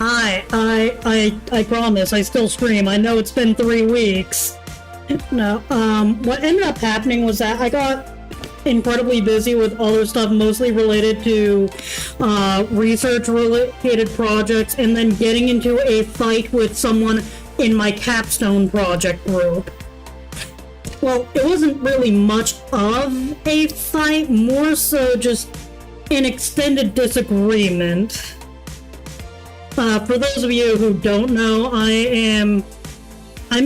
I promise, I still stream. I know it's been 3 weeks. No, what ended up happening was that I got incredibly busy with other stuff, mostly related to, research-related projects, and then getting into a fight with someone in my capstone project group. Well, it wasn't really much of a fight, more so just an extended disagreement. For those of you who don't know, I'm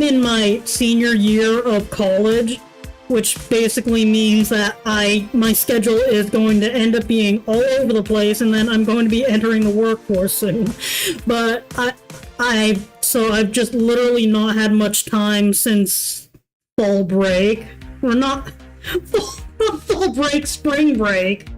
in my senior year of college, which basically means that my schedule is going to end up being all over the place, and then I'm going to be entering the workforce soon. But so I've just literally not had much time since fall break. Or not fall break, spring break.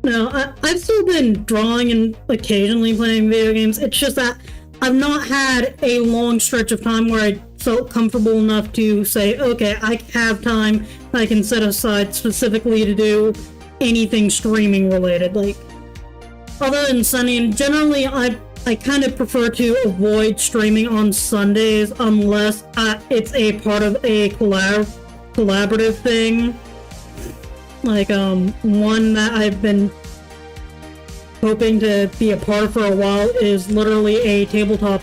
No, I've still been drawing and occasionally playing video games. It's just that I've not had a long stretch of time where I felt comfortable enough to say, okay, I have time I can set aside specifically to do anything streaming related. Like, other than Sunday, and generally I kind of prefer to avoid streaming on Sundays unless it's a part of a collaborative thing. Like, one that I've been hoping to be a part of for a while is literally a tabletop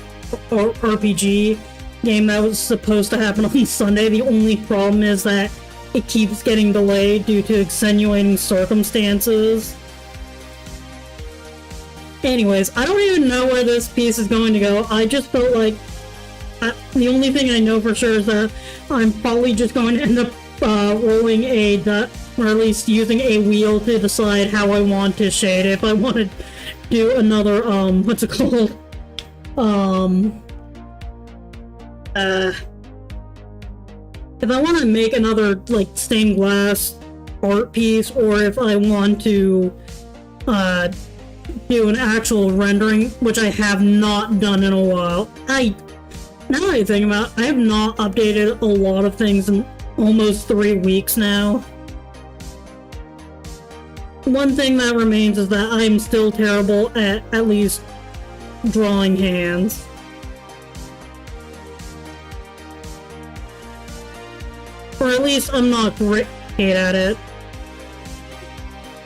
RPG game that was supposed to happen on Sunday. The only problem is that it keeps getting delayed due to extenuating circumstances. Anyways, I don't even know where this piece is going to go. I just felt like the only thing I know for sure is that I'm probably just going to end up rolling or at least using a wheel to decide how I want to shade it. If I want to do another, what's it called? If I want to make another, like, stained glass art piece, or if I want to, do an actual rendering, which I have not done in a while. Now that I think about it, I have not updated a lot of things in almost 3 weeks now. One thing that remains is that I'm still terrible at least drawing hands. Or at least I'm not great at it.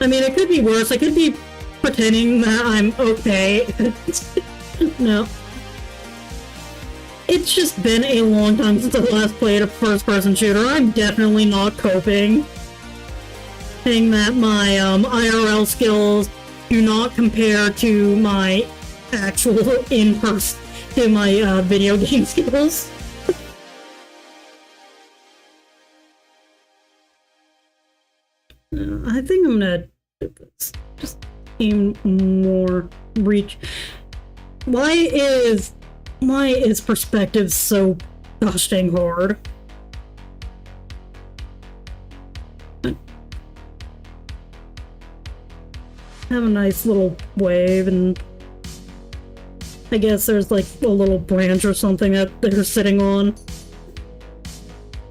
I mean, it could be worse. I could be pretending that I'm okay. No. It's just been a long time since I last played a first-person shooter. I'm definitely not coping. Saying that my IRL skills do not compare to my actual in-person, to my video game skills. I think I'm gonna just aim more reach. Why is perspective so gosh dang hard? Have a nice little wave, and I guess there's like a little branch or something that they're sitting on.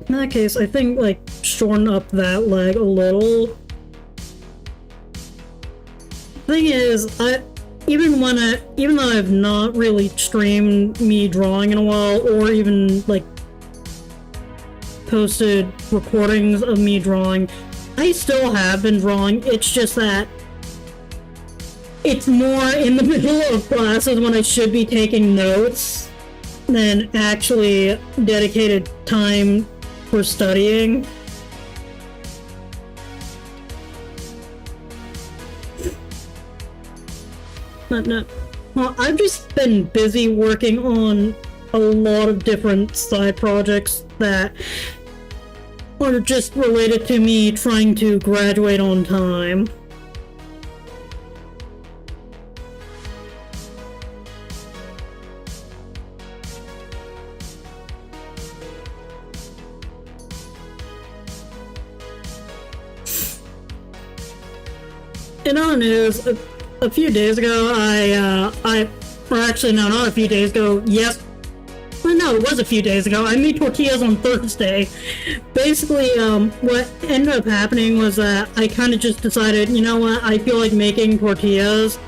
In that case, I think like shorten up that leg a little. Thing is, even though I've not really streamed me drawing in a while, or even like posted recordings of me drawing, I still have been drawing. It's just that it's more in the middle of classes when I should be taking notes than actually dedicated time for studying. No. Well, I've just been busy working on a lot of different side projects that are just related to me trying to graduate on time. In other news, a few days ago, or actually no, not a few days ago, Well, no, it was a few days ago. I made tortillas on Thursday. Basically, what ended up happening was that I kind of just decided, you know what, I feel like making tortillas.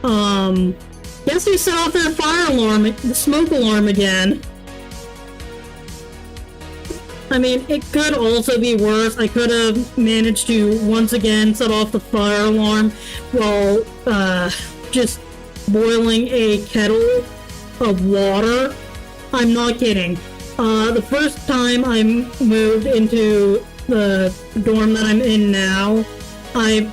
Guess they set off their fire alarm, the smoke alarm again. I mean, it could also be worse. I could have managed to once again set off the fire alarm while just boiling a kettle of water. I'm not kidding. The first time I moved into the dorm that I'm in now, I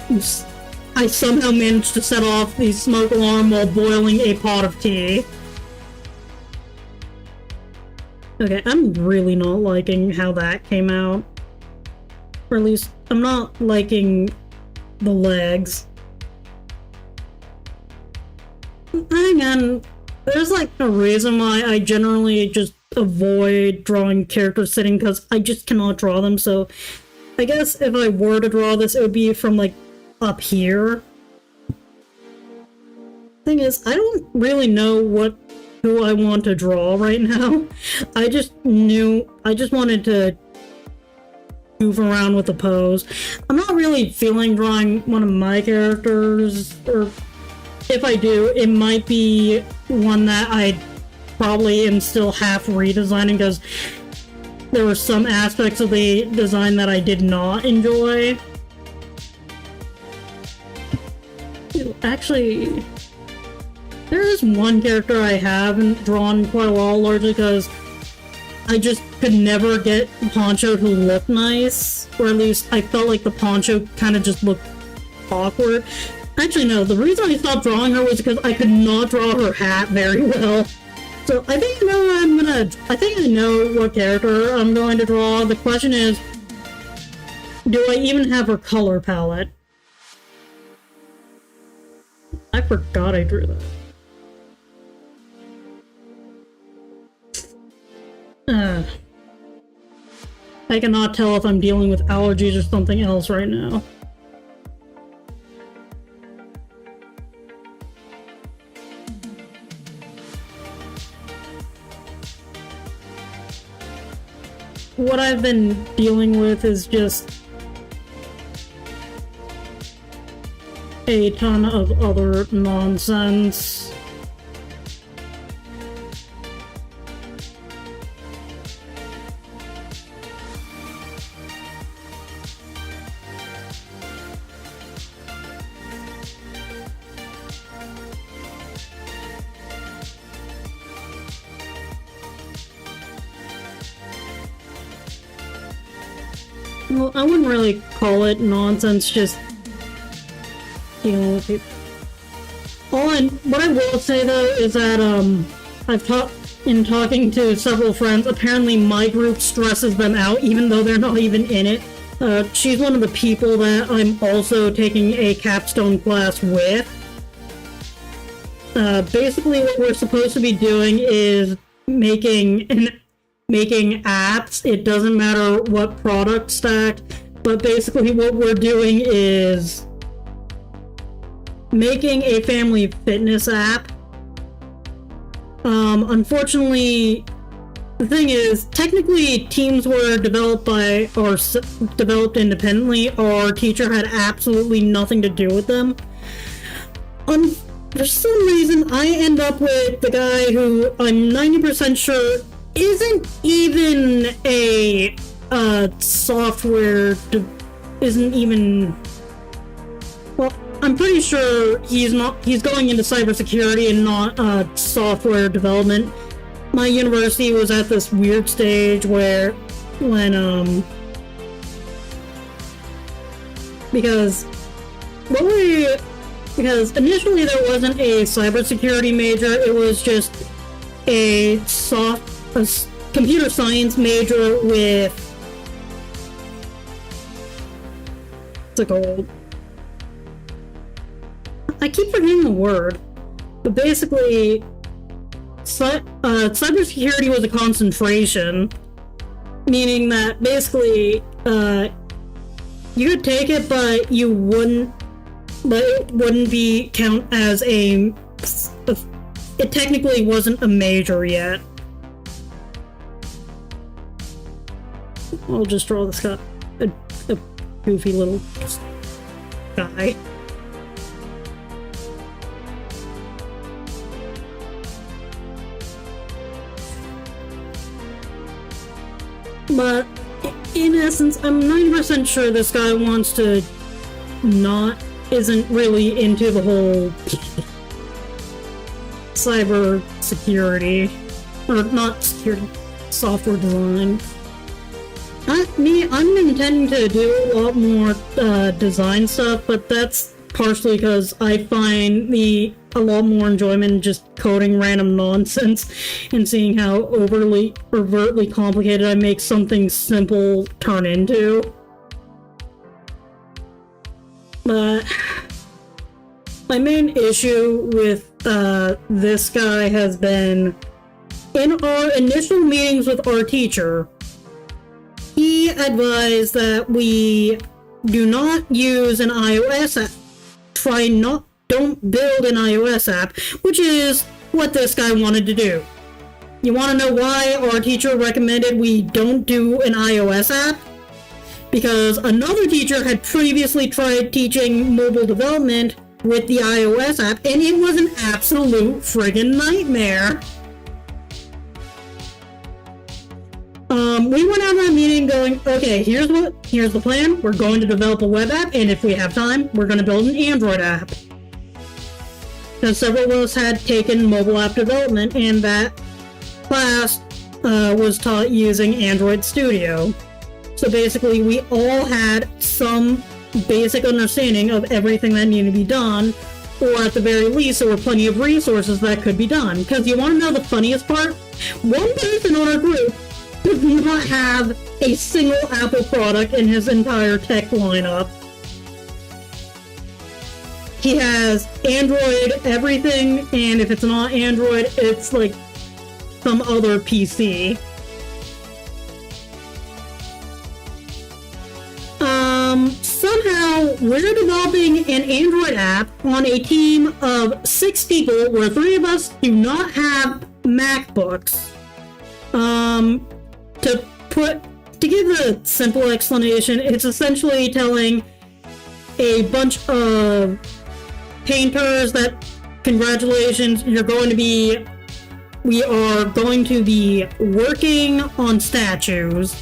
somehow managed to set off the smoke alarm while boiling a pot of tea. Okay, I'm really not liking how that came out. Or at least, I'm not liking the legs. Again, there's like a reason why I generally just avoid drawing characters sitting, because I just cannot draw them, so I guess if I were to draw this, it would be from like up here. Thing is, I don't really know who I want to draw right now. I just wanted to goof around with the pose. I'm not really feeling drawing one of my characters, or if I do, it might be one that I probably am still half redesigning, because there were some aspects of the design that I did not enjoy. Actually, there is one character I haven't drawn in quite a while, largely because I just could never get Poncho to look nice, or at least I felt like the Poncho kind of just looked awkward. Actually, no, the reason I stopped drawing her was because I could not draw her hat very well. So I think I think I know what character I'm going to draw. The question is, do I even have her color palette? I forgot I drew that. I cannot tell if I'm dealing with allergies or something else right now. What I've been dealing with is just a ton of other nonsense. Well, I wouldn't really call it nonsense, just dealing with people. What I will say though is that in talking to several friends, apparently my group stresses them out even though they're not even in it. She's one of the people that I'm also taking a capstone class with. Basically what we're supposed to be doing is making apps. It doesn't matter what product stack, but basically what we're doing is making a family fitness app. Unfortunately, the thing is, technically teams were developed by, or developed independently. Our teacher had absolutely nothing to do with them. For some reason, I end up with the guy who I'm 90% sure isn't even a isn't even, well, I'm pretty sure he's going into cybersecurity and not software development. My university was at this weird stage where because initially there wasn't a cybersecurity major, it was just a computer science major with what's it called? I keep forgetting the word, but basically cybersecurity was a concentration, meaning that basically you could take it, but it wouldn't be count as it technically wasn't a major yet. I'll just draw this guy, a goofy little guy. But in essence, I'm 90% sure this guy isn't really into the whole cyber security, or not security, software design. I'm intending to do a lot more design stuff, but that's partially because I find a lot more enjoyment in just coding random nonsense and seeing how overtly complicated I make something simple turn into. But my main issue with this guy has been, in our initial meetings with our teacher, he advised that we do not use an iOS app. Don't build an iOS app, which is what this guy wanted to do. You want to know why our teacher recommended we don't do an iOS app? Because another teacher had previously tried teaching mobile development with the iOS app, and it was an absolute friggin' nightmare. We went out of that meeting going, okay, here's the plan. We're going to develop a web app, and if we have time, we're going to build an Android app. Because several of us had taken mobile app development, and that class was taught using Android Studio. So basically, we all had some basic understanding of everything that needed to be done, or at the very least, there were plenty of resources that could be done. Because you want to know the funniest part? One person on our group does not have a single Apple product in his entire tech lineup. He has Android everything, and if it's not Android, it's like some other PC. Somehow, we're developing an Android app on a team of 6 people, where 3 of us do not have MacBooks. To give a simple explanation, it's essentially telling a bunch of painters that, congratulations, we are going to be working on statues,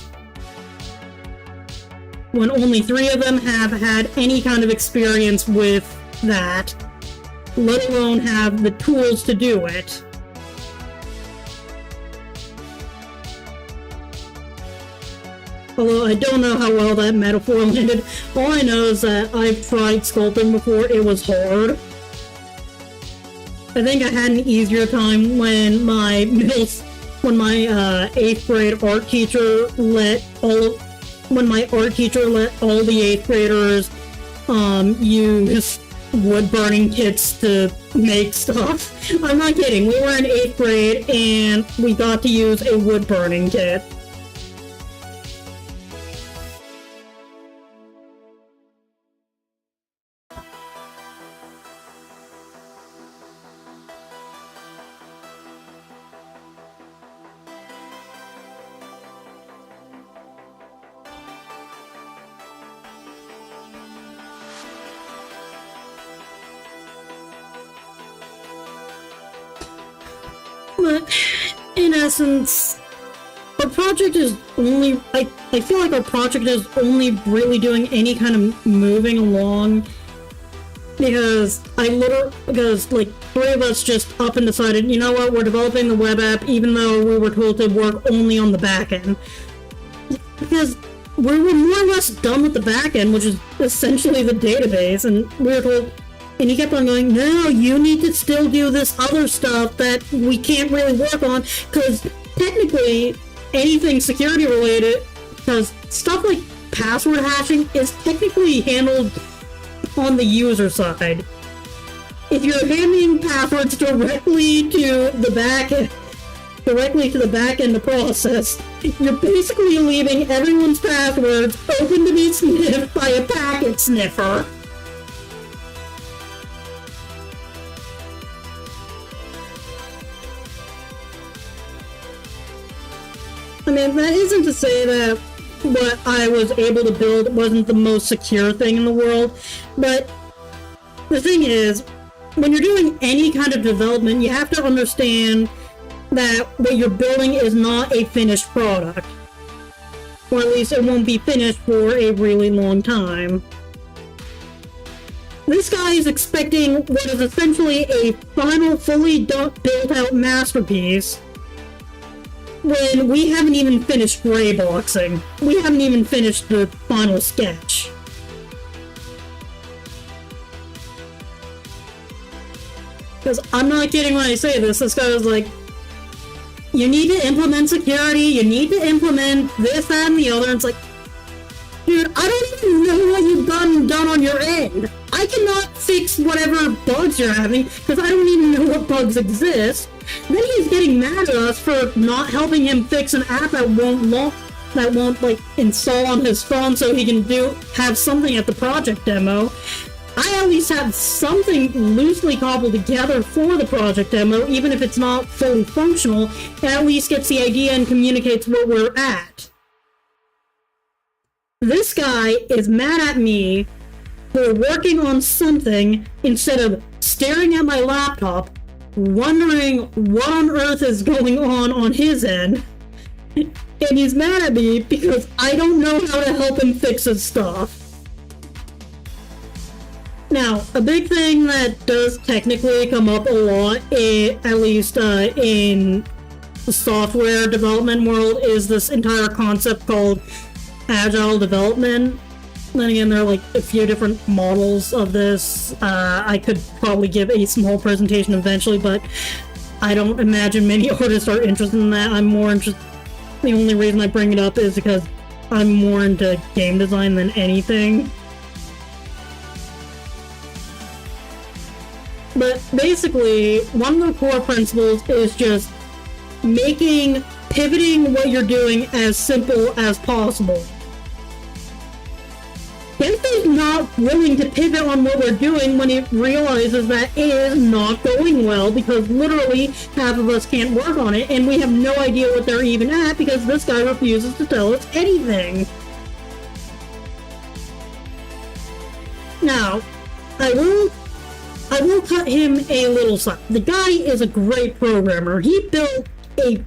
when only 3 of them have had any kind of experience with that, let alone have the tools to do it. Although I don't know how well that metaphor landed. All I know is that I've tried sculpting before, it was hard. I think I had an easier time when my 8th grade art teacher let all the 8th graders use wood burning kits to make stuff. I'm not kidding, we were in 8th grade and we got to use a wood burning kit. But in essence, our project is only, I feel like our project is only really doing any kind of moving along because like 3 of us just up and decided, you know what, we're developing the web app even though we were told to work only on the back end. Because we were more or less done with the back end, which is essentially the database, and we were told, and he kept on going, no, you need to still do this other stuff that we can't really work on, because technically, anything security related, because stuff like password hashing is technically handled on the user side. If you're handing passwords directly to the back end to process, you're basically leaving everyone's passwords open to be sniffed by a packet sniffer. I mean, that isn't to say that what I was able to build wasn't the most secure thing in the world. But the thing is, when you're doing any kind of development, you have to understand that what you're building is not a finished product. Or at least it won't be finished for a really long time. This guy is expecting what is essentially a final, fully built-out masterpiece when we haven't even finished gray boxing. We haven't even finished the final sketch. Because I'm not kidding when I say this, this guy was like, you need to implement security, you need to implement this, that, and the other, and it's like, dude, I don't even know what you've done on your end. I cannot fix whatever bugs you're having, because I don't even know what bugs exist. Then he's getting mad at us for not helping him fix an app that won't like install on his phone so he can have something at the project demo. I at least have something loosely cobbled together for the project demo, even if it's not fully functional. It at least gets the idea and communicates where we're at. This guy is mad at me for working on something instead of staring at my laptop, wondering what on earth is going on his end. And he's mad at me because I don't know how to help him fix his stuff. Now, a big thing that does technically come up a lot, at least in the software development world, is this entire concept called agile development. Then again, there are like a few different models of this. I could probably give a small presentation eventually, but I don't imagine many artists are interested in that. I'm more interested. The only reason I bring it up is because I'm more into game design than anything. But basically, one of the core principles is just pivoting what you're doing as simple as possible. Genso's not willing to pivot on what we're doing when he realizes that it is not going well, because literally half of us can't work on it, and we have no idea what they're even at because this guy refuses to tell us anything. Now, I will cut him a little slack. The guy is a great programmer. He built a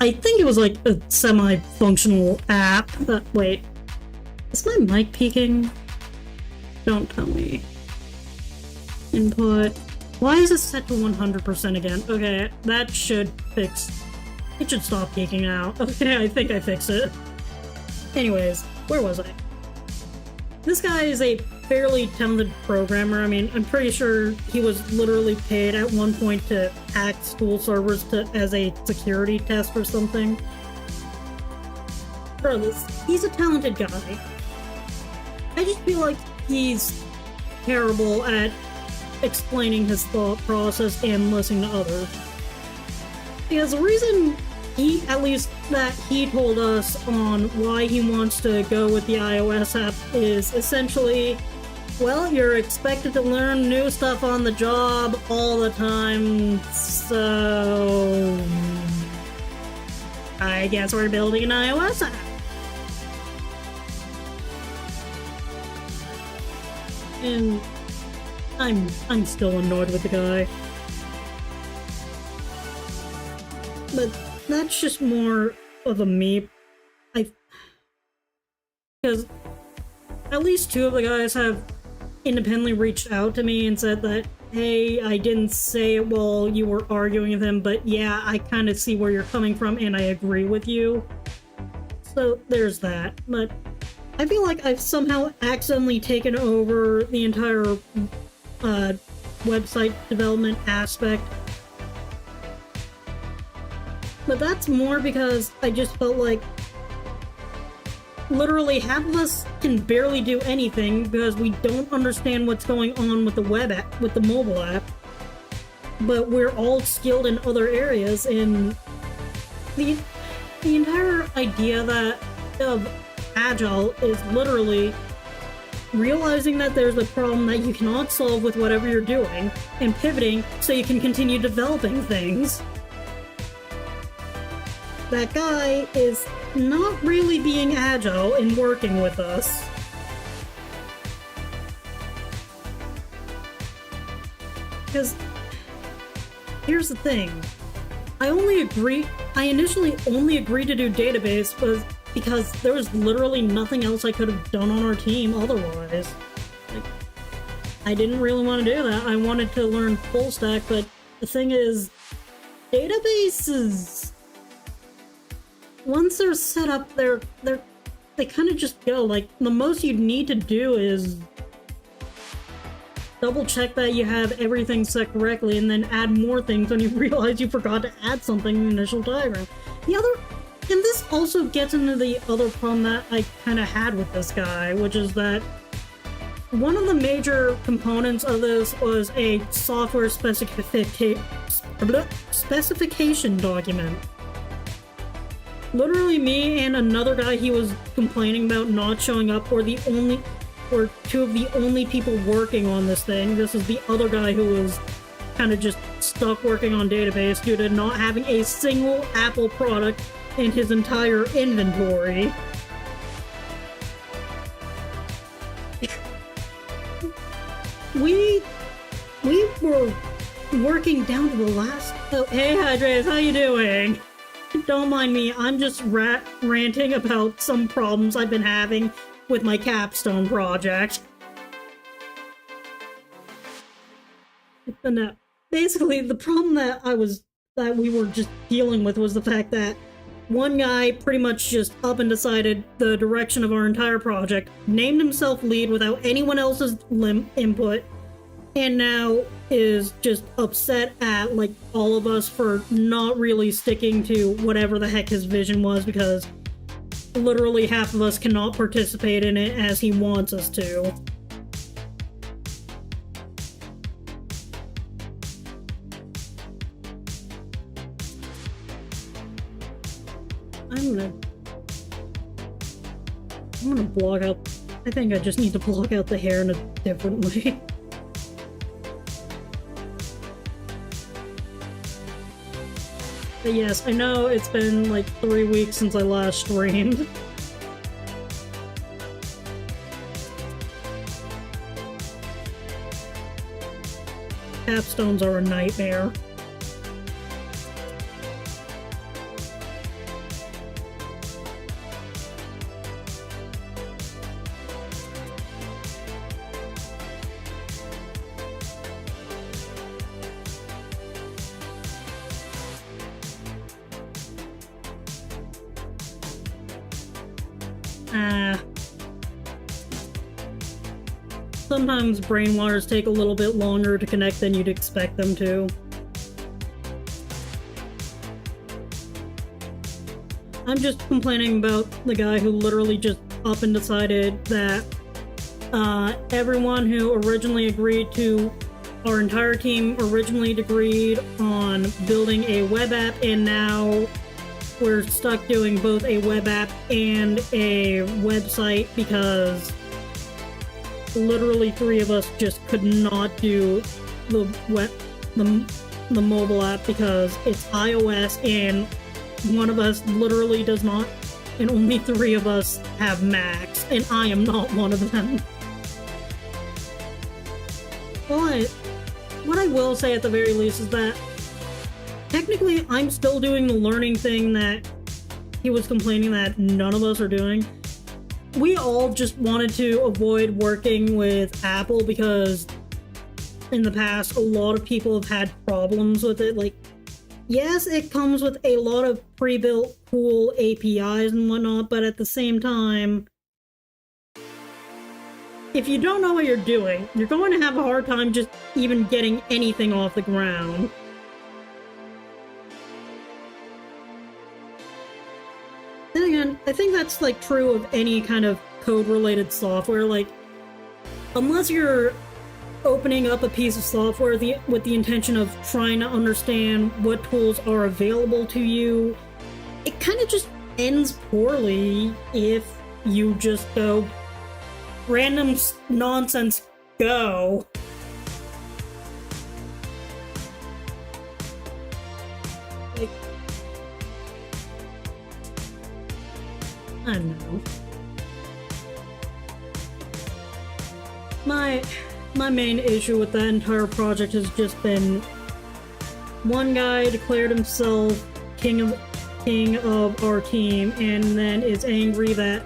I think it was like a semi-functional app. Wait. Is my mic peaking? Don't tell me. Input. Why is it set to 100% again? Okay, that should fix. It should stop peaking out. Okay, I think I fixed it. Anyways, where was I? This guy is a fairly talented programmer. I mean, I'm pretty sure he was literally paid at one point to hack school servers as a security test or something. Regardless, he's a talented guy. I just feel like he's terrible at explaining his thought process and listening to others. Because the reason he told us on why he wants to go with the iOS app is essentially, well, you're expected to learn new stuff on the job all the time, so I guess we're building an iOS app. And I'm still annoyed with the guy. But that's just more of a me. Because at least two of the guys have independently reached out to me and said that, hey, I didn't say it while you were arguing with him, but yeah, I kind of see where you're coming from and I agree with you. So there's that. But I feel like I've somehow accidentally taken over the entire website development aspect. But that's more because I just felt like literally half of us can barely do anything because we don't understand what's going on with the web app, with the mobile app. But we're all skilled in other areas, and the entire idea of Agile is literally realizing that there's a problem that you cannot solve with whatever you're doing, and pivoting so you can continue developing things. That guy is not really being agile and working with us. Because here's the thing. I initially only agreed to do database because there was literally nothing else I could have done on our team otherwise. Like, I didn't really want to do that. I wanted to learn full stack, but the thing is, databases, once they're set up, they kind of just go. Like, the most you'd need to do is double check that you have everything set correctly and then add more things when you realize you forgot to add something in the initial diagram. And this also gets into the other problem that I kind of had with this guy, which is that one of the major components of this was a software specification document. Literally me and another guy he was complaining about not showing up were two of the only people working on this thing. This is the other guy who was kind of just stuck working on database due to not having a single Apple product in his entire inventory. We were working down to the last... Oh, hey, Hydres, how you doing? Don't mind me, I'm just ranting about some problems I've been having with my capstone project. But no, basically, the problem that we were just dealing with was the fact that one guy pretty much just up and decided the direction of our entire project, named himself lead without anyone else's input, and now is just upset at, like, all of us for not really sticking to whatever the heck his vision was, because literally half of us cannot participate in it as he wants us to. I'm gonna block out... I think I just need to block out the hair in a different way. But yes, I know it's been like 3 weeks since I last streamed. Capstones are a nightmare. Sometimes brain wires take a little bit longer to connect than you'd expect them to. I'm just complaining about the guy who literally just up and decided that everyone who originally agreed to... Our entire team originally agreed on building a web app, and now we're stuck doing both a web app and a website because literally 3 of us just could not do the mobile app because it's iOS and one of us literally does not, and only 3 of us have Macs, and I am not one of them. But what I will say at the very least is that technically I'm still doing the learning thing that he was complaining that none of us are doing. We all just wanted to avoid working with Apple because in the past a lot of people have had problems with it. Like, yes, it comes with a lot of pre-built cool APIs and whatnot, but at the same time, if you don't know what you're doing, you're going to have a hard time just even getting anything off the ground. Then again, I think that's like true of any kind of code-related software. Like, unless you're opening up a piece of software with the intention of trying to understand what tools are available to you, it kind of just ends poorly if you just go random nonsense go. Like, I know. My main issue with that entire project has just been one guy declared himself king of our team and then is angry that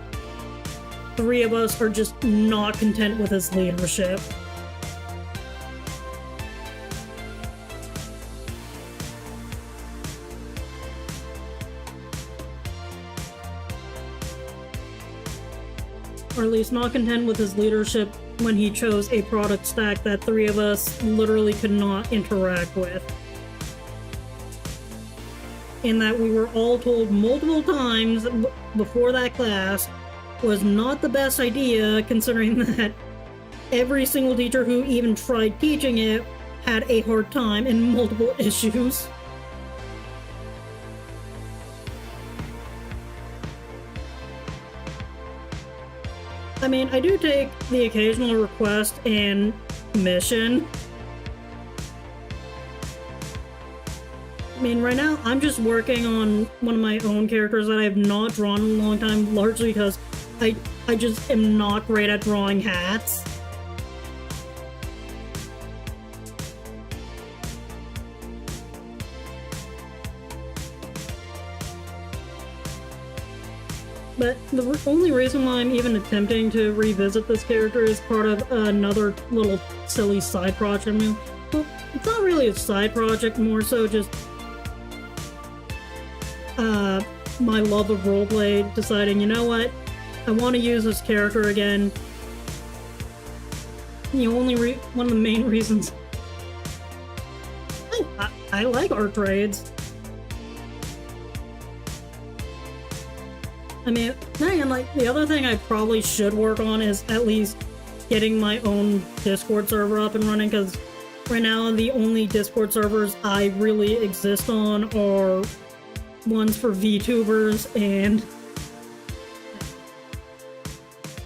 3 of us are just not content with his leadership. Or at least not content with his leadership when he chose a product stack that 3 of us literally could not interact with. And that we were all told multiple times before that class was not the best idea, considering that every single teacher who even tried teaching it had a hard time and multiple issues. I mean, I do take the occasional request and mission. I mean, right now, I'm just working on one of my own characters that I have not drawn in a long time, largely because I just am not great at drawing hats. But the only reason why I'm even attempting to revisit this character is part of another little silly side project. I mean, well, it's not really a side project, more so just my love of roleplay, deciding, you know what, I want to use this character again. One of the main reasons I like art trades. I mean, then again, like, the other thing I probably should work on is at least getting my own Discord server up and running, because right now the only Discord servers I really exist on are ones for VTubers and...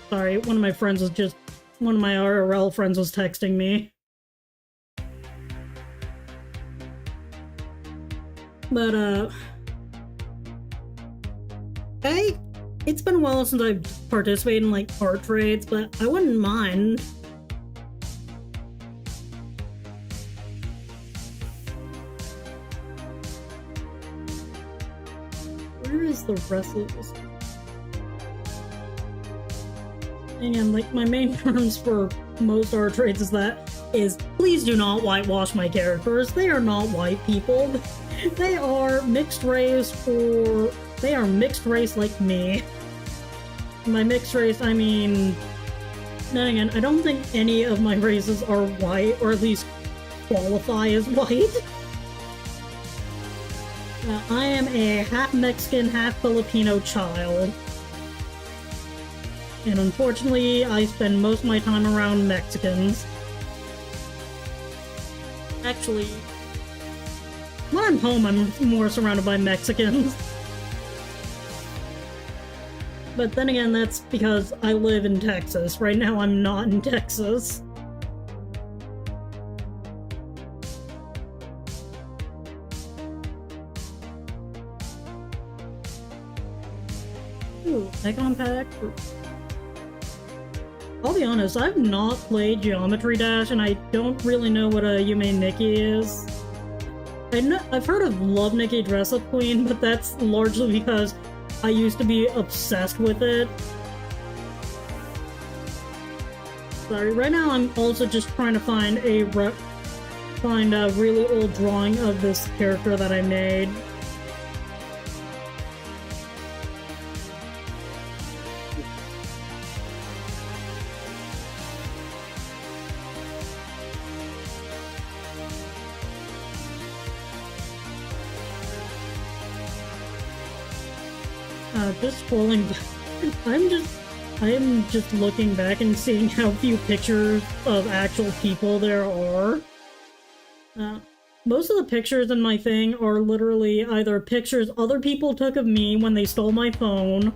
Sorry, one of my IRL friends was texting me. But, it's been a while since I've participated in, like, art trades, but I wouldn't mind. Where is the rest of this? And, like, my main terms for most art trades is please do not whitewash my characters. They are not white people. They are mixed race, or they are mixed race like me. By mixed race, I mean, then again, I don't think any of my races are white, or at least qualify as white. I am a half Mexican, half Filipino child. And unfortunately, I spend most of my time around Mexicans. Actually, when I'm home, I'm more surrounded by Mexicans. But then again, that's because I live in Texas. Right now, I'm not in Texas. Ooh, Icon Pack. I'll be honest, I've not played Geometry Dash, and I don't really know what a Yume Nikki is. I've heard of Love Nikki Dress Up Queen, but that's largely because I used to be obsessed with it. Sorry, right now I'm also just trying to find a really old drawing of this character that I made. Just scrolling, I am just looking back and seeing how few pictures of actual people there are. Most of the pictures in my thing are literally either pictures other people took of me when they stole my phone,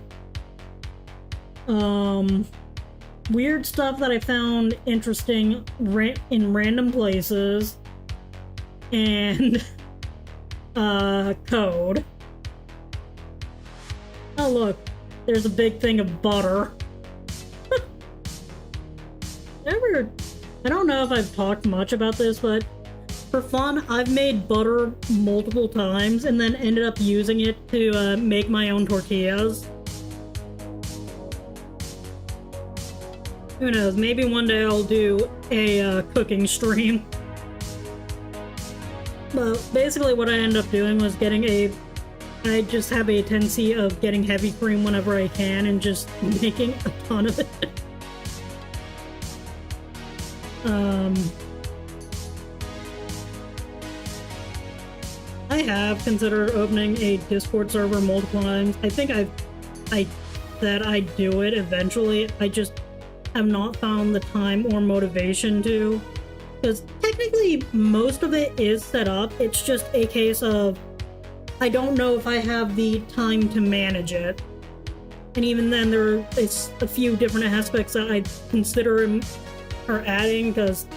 weird stuff that I found interesting in random places, and, code. Oh look, there's a big thing of butter. I don't know if I've talked much about this, but for fun, I've made butter multiple times and then ended up using it to make my own tortillas. Who knows, maybe one day I'll do a cooking stream. But basically what I ended up doing was I just have a tendency of getting heavy cream whenever I can and just making a ton of it. I have considered opening a Discord server multiple times. I think I said I'd do it eventually. I just have not found the time or motivation to. Because technically most of it is set up. It's just a case of I don't know if I have the time to manage it. And even then it's a few different aspects that I consider are adding, because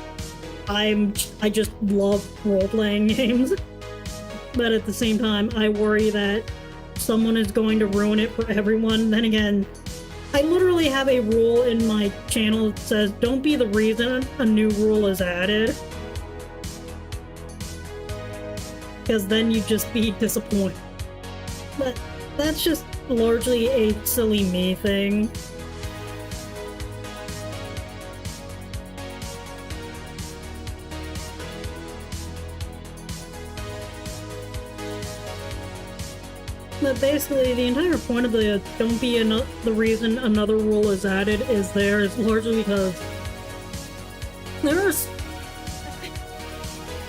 I just love role-playing games. But at the same time, I worry that someone is going to ruin it for everyone. Then again, I literally have a rule in my channel that says, don't be the reason a new rule is added. Because then you'd just be disappointed. But that's just largely a silly me thing. But basically, the entire point of the don't be the reason another rule is added is largely because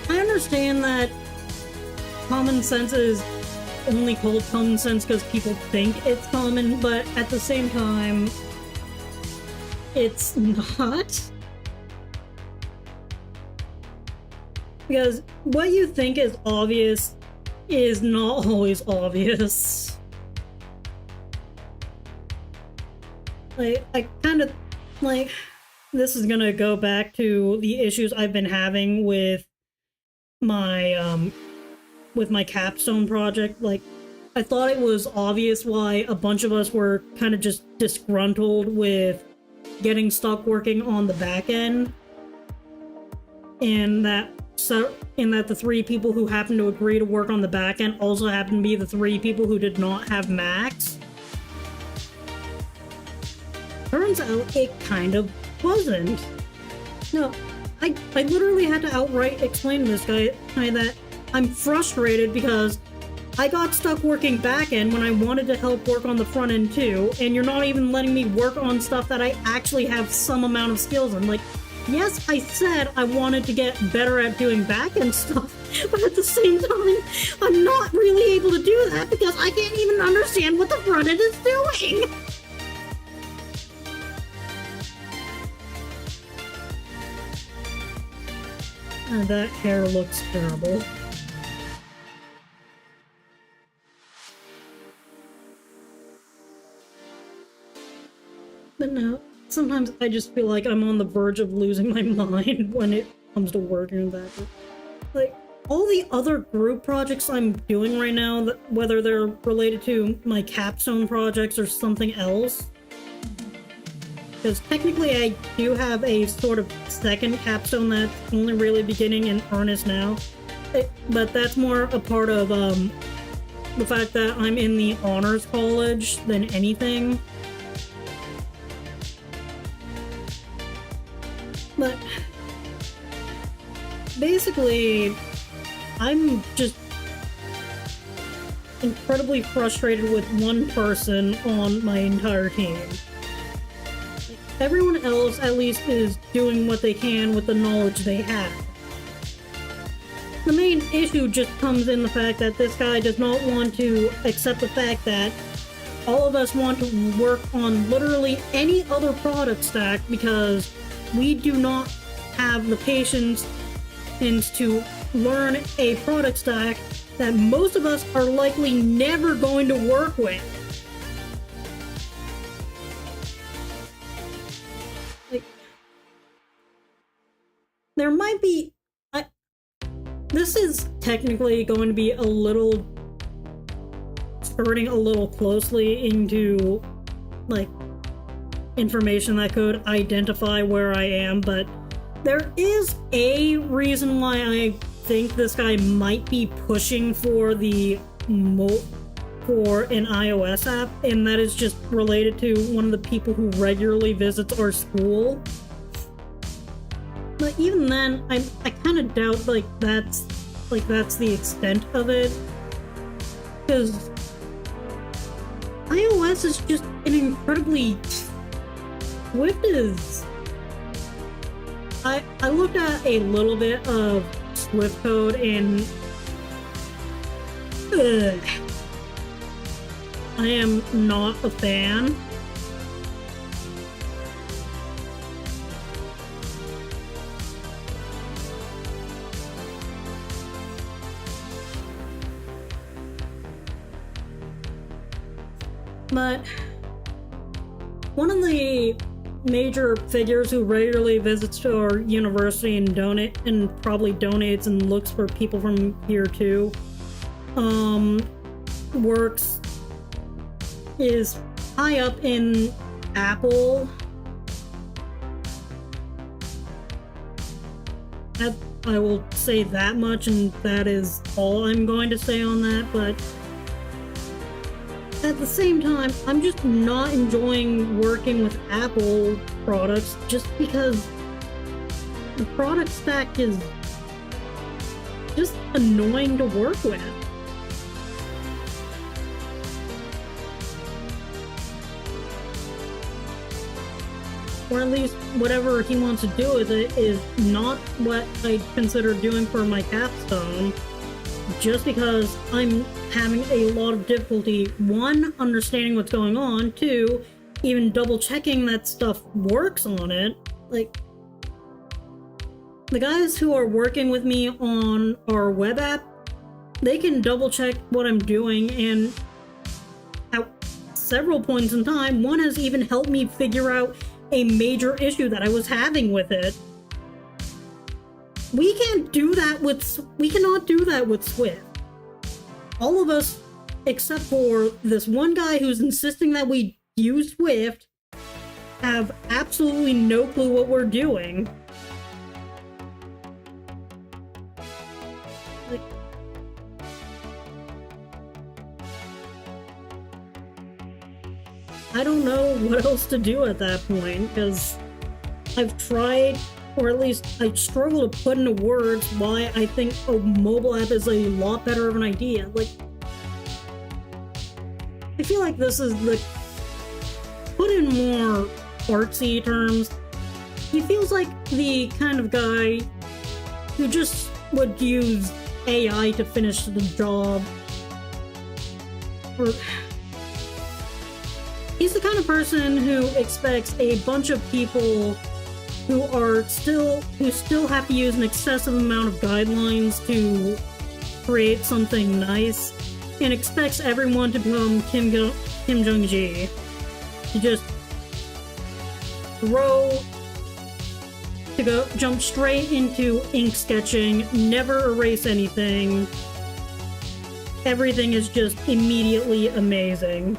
I understand that common sense is only called common sense because people think it's common, but at the same time, it's not. Because what you think is obvious is not always obvious. I kind of, this is gonna go back to the issues I've been having with my capstone project. I thought it was obvious why a bunch of us were kind of just disgruntled with getting stuck working on the back end, and that the 3 people who happened to agree to work on the back end also happened to be the 3 people who did not have Macs. Turns out it kind of wasn't. No, I literally had to outright explain to this guy that I'm frustrated because I got stuck working back end when I wanted to help work on the front end too, and you're not even letting me work on stuff that I actually have some amount of skills in. Yes, I said I wanted to get better at doing back-end stuff, but at the same time, I'm not really able to do that because I can't even understand what the front end is doing! That hair looks terrible. But no, sometimes I just feel like I'm on the verge of losing my mind when it comes to working with that. All the other group projects I'm doing right now, whether they're related to my capstone projects or something else, because technically I do have a sort of second capstone that's only really beginning in earnest now, but that's more a part of the fact that I'm in the honors college than anything. But basically, I'm just incredibly frustrated with one person on my entire team. Everyone else, at least, is doing what they can with the knowledge they have. The main issue just comes in the fact that this guy does not want to accept the fact that all of us want to work on literally any other product stack because we do not have the patience to learn a product stack that most of us are likely never going to work with. There might be... this is technically going to be skirting a little closely into like information that could identify where I am, but there is a reason why I think this guy might be pushing for for an iOS app, and that is just related to one of the people who regularly visits our school. But even then, I kind of doubt that's the extent of it, because iOS is just an incredibly Swift is. I looked at a little bit of Swift code and I am not a fan. But one of the major figures who regularly visits to our university and probably donates and looks for people from here too, is high up in Apple. I will say that much, and that is all I'm going to say on that, but at the same time, I'm just not enjoying working with Apple products just because the product stack is just annoying to work with. Or at least whatever he wants to do with it is not what I consider doing for my capstone, just because I'm having a lot of difficulty, one, understanding what's going on, two, even double checking that stuff works on it. Like, the guys who are working with me on our web app, they can double check what I'm doing, and at several points in time, one has even helped me figure out a major issue that I was having with it. We cannot do that with Swift. All of us, except for this one guy who's insisting that we use Swift, have absolutely no clue what we're doing. Like, I don't know what else to do at that point, because I've tried, or at least I struggle to put into words why I think a mobile app is a lot better of an idea. Like, I feel like this is put in more artsy terms, he feels like the kind of guy who just would use AI to finish the job. Or he's the kind of person who expects a bunch of people who still have to use an excessive amount of guidelines to create something nice, and expects everyone to become Kim Jong-ji. To just jump straight into ink sketching, never erase anything. Everything is just immediately amazing.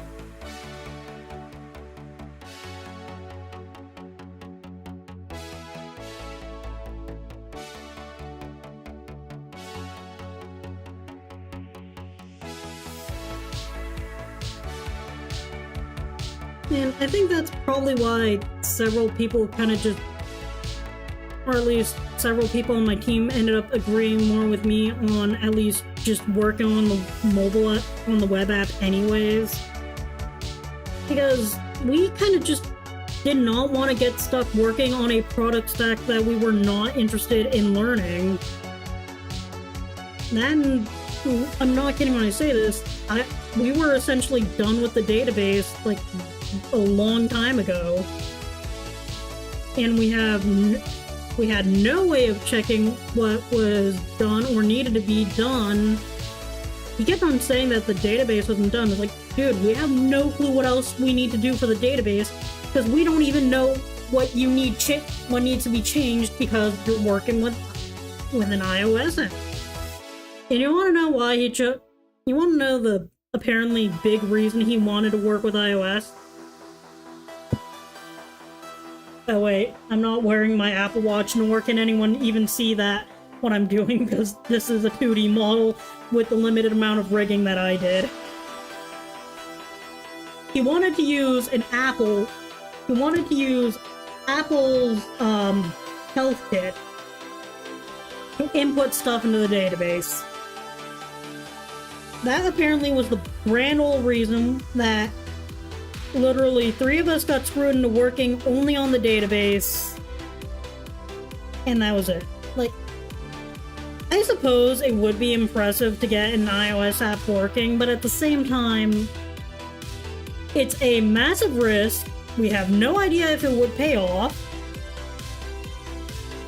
And I think that's probably why several people kind of just, or at least several people on my team ended up agreeing more with me on at least just working on the web app anyways. Because we kind of just did not want to get stuck working on a product stack that we were not interested in learning. Then, I'm not kidding when I say this, we were essentially done with the database like a long time ago, and we had no way of checking what was done or needed to be done. He kept on saying that the database wasn't done. It's like, dude, we have no clue what else we need to do for the database, because we don't even know what needs to be changed because you're working with an iOS app. And you want to know why you want to know the apparently big reason he wanted to work with iOS? Oh wait, I'm not wearing my Apple Watch, nor can anyone even see that what I'm doing, because this is a 2D model with the limited amount of rigging that I did. He wanted to use an Apple. He wanted to use Apple's health kit to input stuff into the database. That apparently was the grand old reason that literally 3 of us got screwed into working only on the database, and that was it. Like, I suppose it would be impressive to get an iOS app working, but at the same time, it's a massive risk. We have no idea if it would pay off,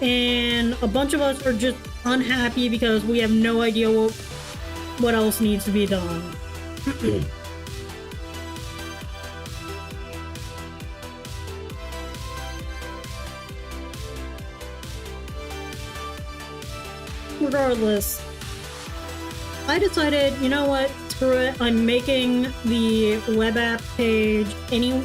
and a bunch of us are just unhappy because we have no idea what else needs to be done. Regardless, I decided, you know what, screw it, I'm making the web app page anyways.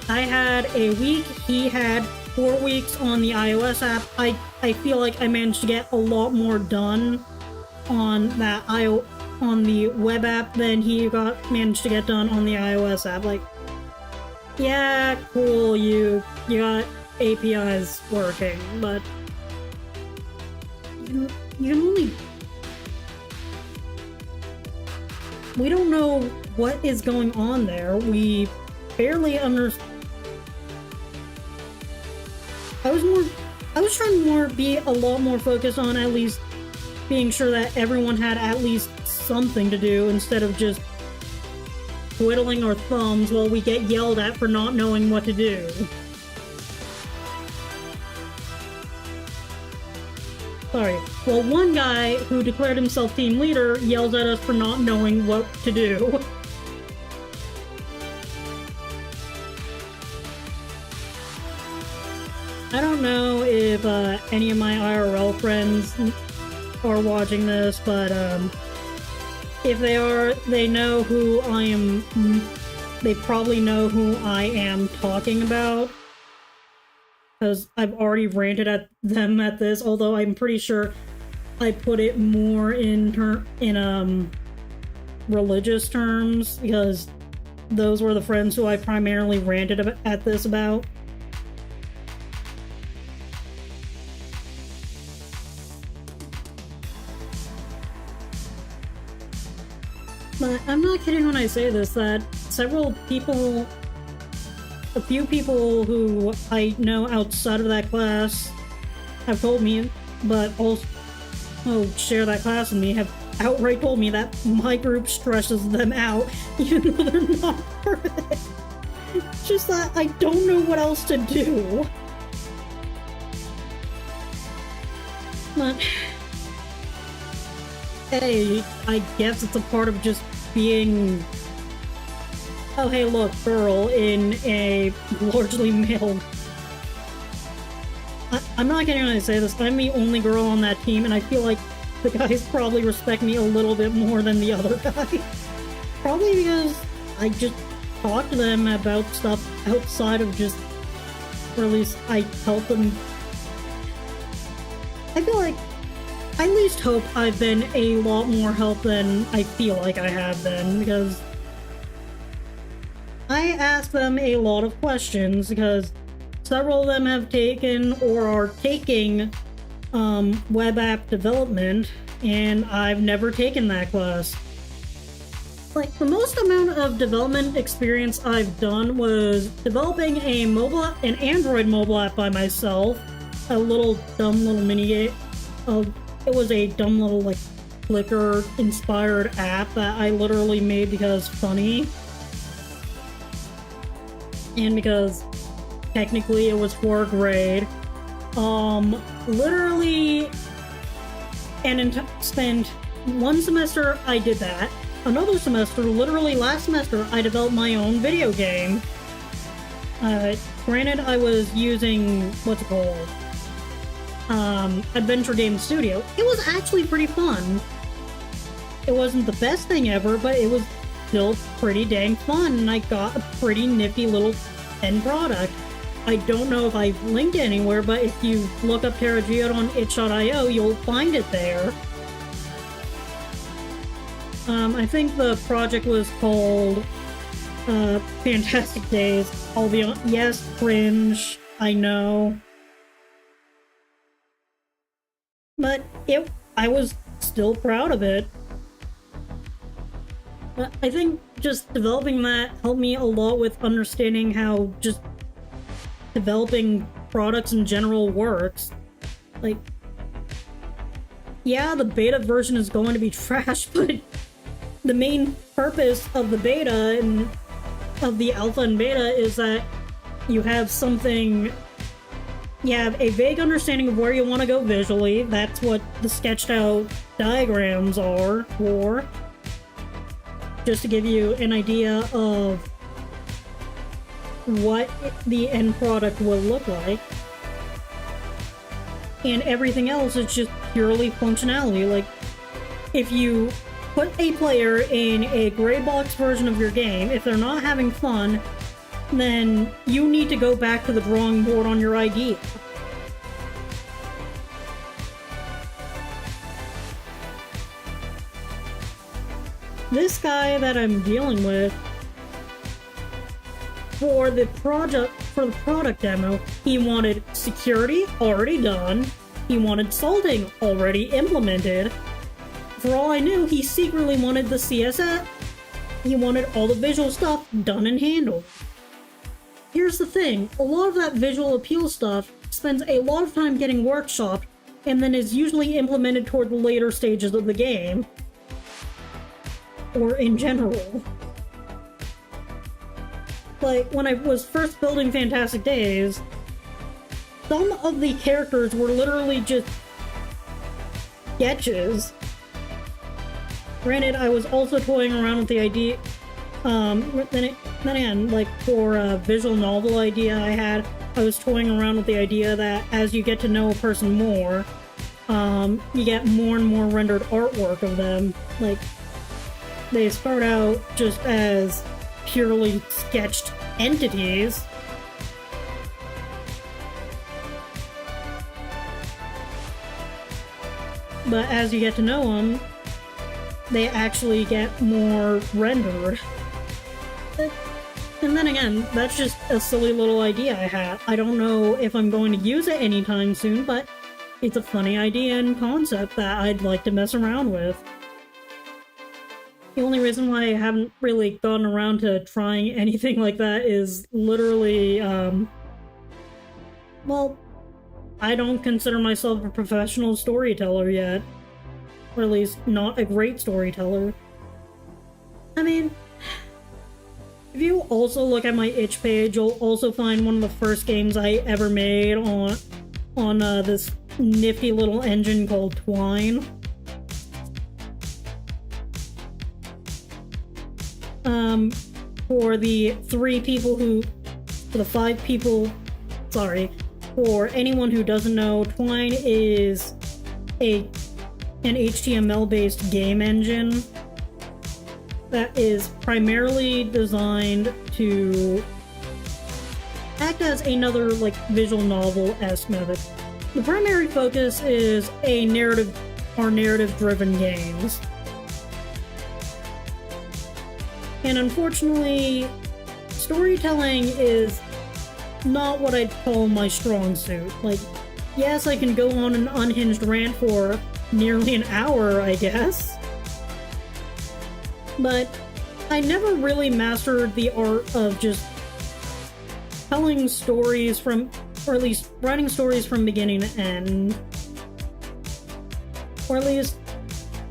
I had a week, he had 4 weeks on the iOS app. I feel like I managed to get a lot more done on on the web app than he managed to get done on the iOS app. Like, yeah, cool, you got APIs working, but you can only... We don't know what is going on there. We barely understand. I was trying to be a lot more focused on at least being sure that everyone had at least something to do instead of just twiddling our thumbs while we get yelled at for not knowing what to do. Sorry. Well, one guy who declared himself team leader yells at us for not knowing what to do. I don't know if any of my IRL friends are watching this, but if they are, they know who I am. They probably know who I am talking about, because I've already ranted at them at this, although I'm pretty sure I put it more in religious terms, because those were the friends who I primarily ranted at this about. But I'm not kidding when I say this, that a few people who I know outside of that class have told me, but also share that class with me, have outright told me that my group stresses them out, even though they're not part of it. It's just that I don't know what else to do. But hey, I guess it's a part of just being, oh hey look, girl in a largely male... I'm not kidding when I say this, I'm the only girl on that team, and I feel like the guys probably respect me a little bit more than the other guy. Probably because I just talk to them about stuff outside of just, or at least I help them. I feel like, I at least hope I've been a lot more help than I feel like I have been, because I ask them a lot of questions, because several of them have taken or are taking web app development, and I've never taken that class. Like, the most amount of development experience I've done was developing an Android mobile app by myself, a little dumb little mini game. It was a dumb little, like, Flickr-inspired app that I literally made because funny. And because technically it was for a grade. Literally, and spent one semester I did that. Another semester, literally last semester, I developed my own video game. Granted, I was using, what's it called? Adventure Game Studio. It was actually pretty fun. It wasn't the best thing ever, but it was still pretty dang fun, and I got a pretty nifty little end product. I don't know if I've linked anywhere, but if you look up Terra Geode on itch.io, you'll find it there. I think the project was called Fantastic Days. I'll be on. Yes, cringe. I know. But I was still proud of it. But I think just developing that helped me a lot with understanding how just developing products in general works. Like, yeah, the beta version is going to be trash, but the main purpose of the beta and of the alpha and beta is that you have something, you have a vague understanding of where you want to go visually. That's what the sketched out diagrams are for. Just to give you an idea of what the end product will look like. And everything else is just purely functionality. Like, if you put a player in a gray box version of your game, if they're not having fun, then you need to go back to the drawing board on your idea. This guy that I'm dealing with for the product demo, he wanted security already done, he wanted salting already implemented. For all I knew, he secretly wanted the CSS. He wanted all the visual stuff done and handled. Here's the thing, a lot of that visual appeal stuff spends a lot of time getting workshopped and then is usually implemented toward the later stages of the game. Or in general. Like, when I was first building Fantastic Days, some of the characters were literally just sketches. Granted, I was also toying around with the idea, then again, like, for a visual novel idea I was toying around with the idea that as you get to know a person more, you get more and more rendered artwork of them. Like, they start out just as purely sketched entities. But as you get to know them, they actually get more rendered. And then again, that's just a silly little idea I had. I don't know if I'm going to use it anytime soon, but it's a funny idea and concept that I'd like to mess around with. The only reason why I haven't really gotten around to trying anything like that is literally, well, I don't consider myself a professional storyteller yet. Or at least not a great storyteller. I mean, if you also look at my itch page, you'll also find one of the first games I ever made on this nifty little engine called Twine. For for anyone who doesn't know, Twine is an HTML-based game engine that is primarily designed to act as another, like, visual novel-esque method. The primary focus is narrative-driven games. And unfortunately, storytelling is not what I'd call my strong suit. Like, yes, I can go on an unhinged rant for nearly an hour, I guess. But I never really mastered the art of just telling stories from, or at least writing stories from beginning to end. Or at least,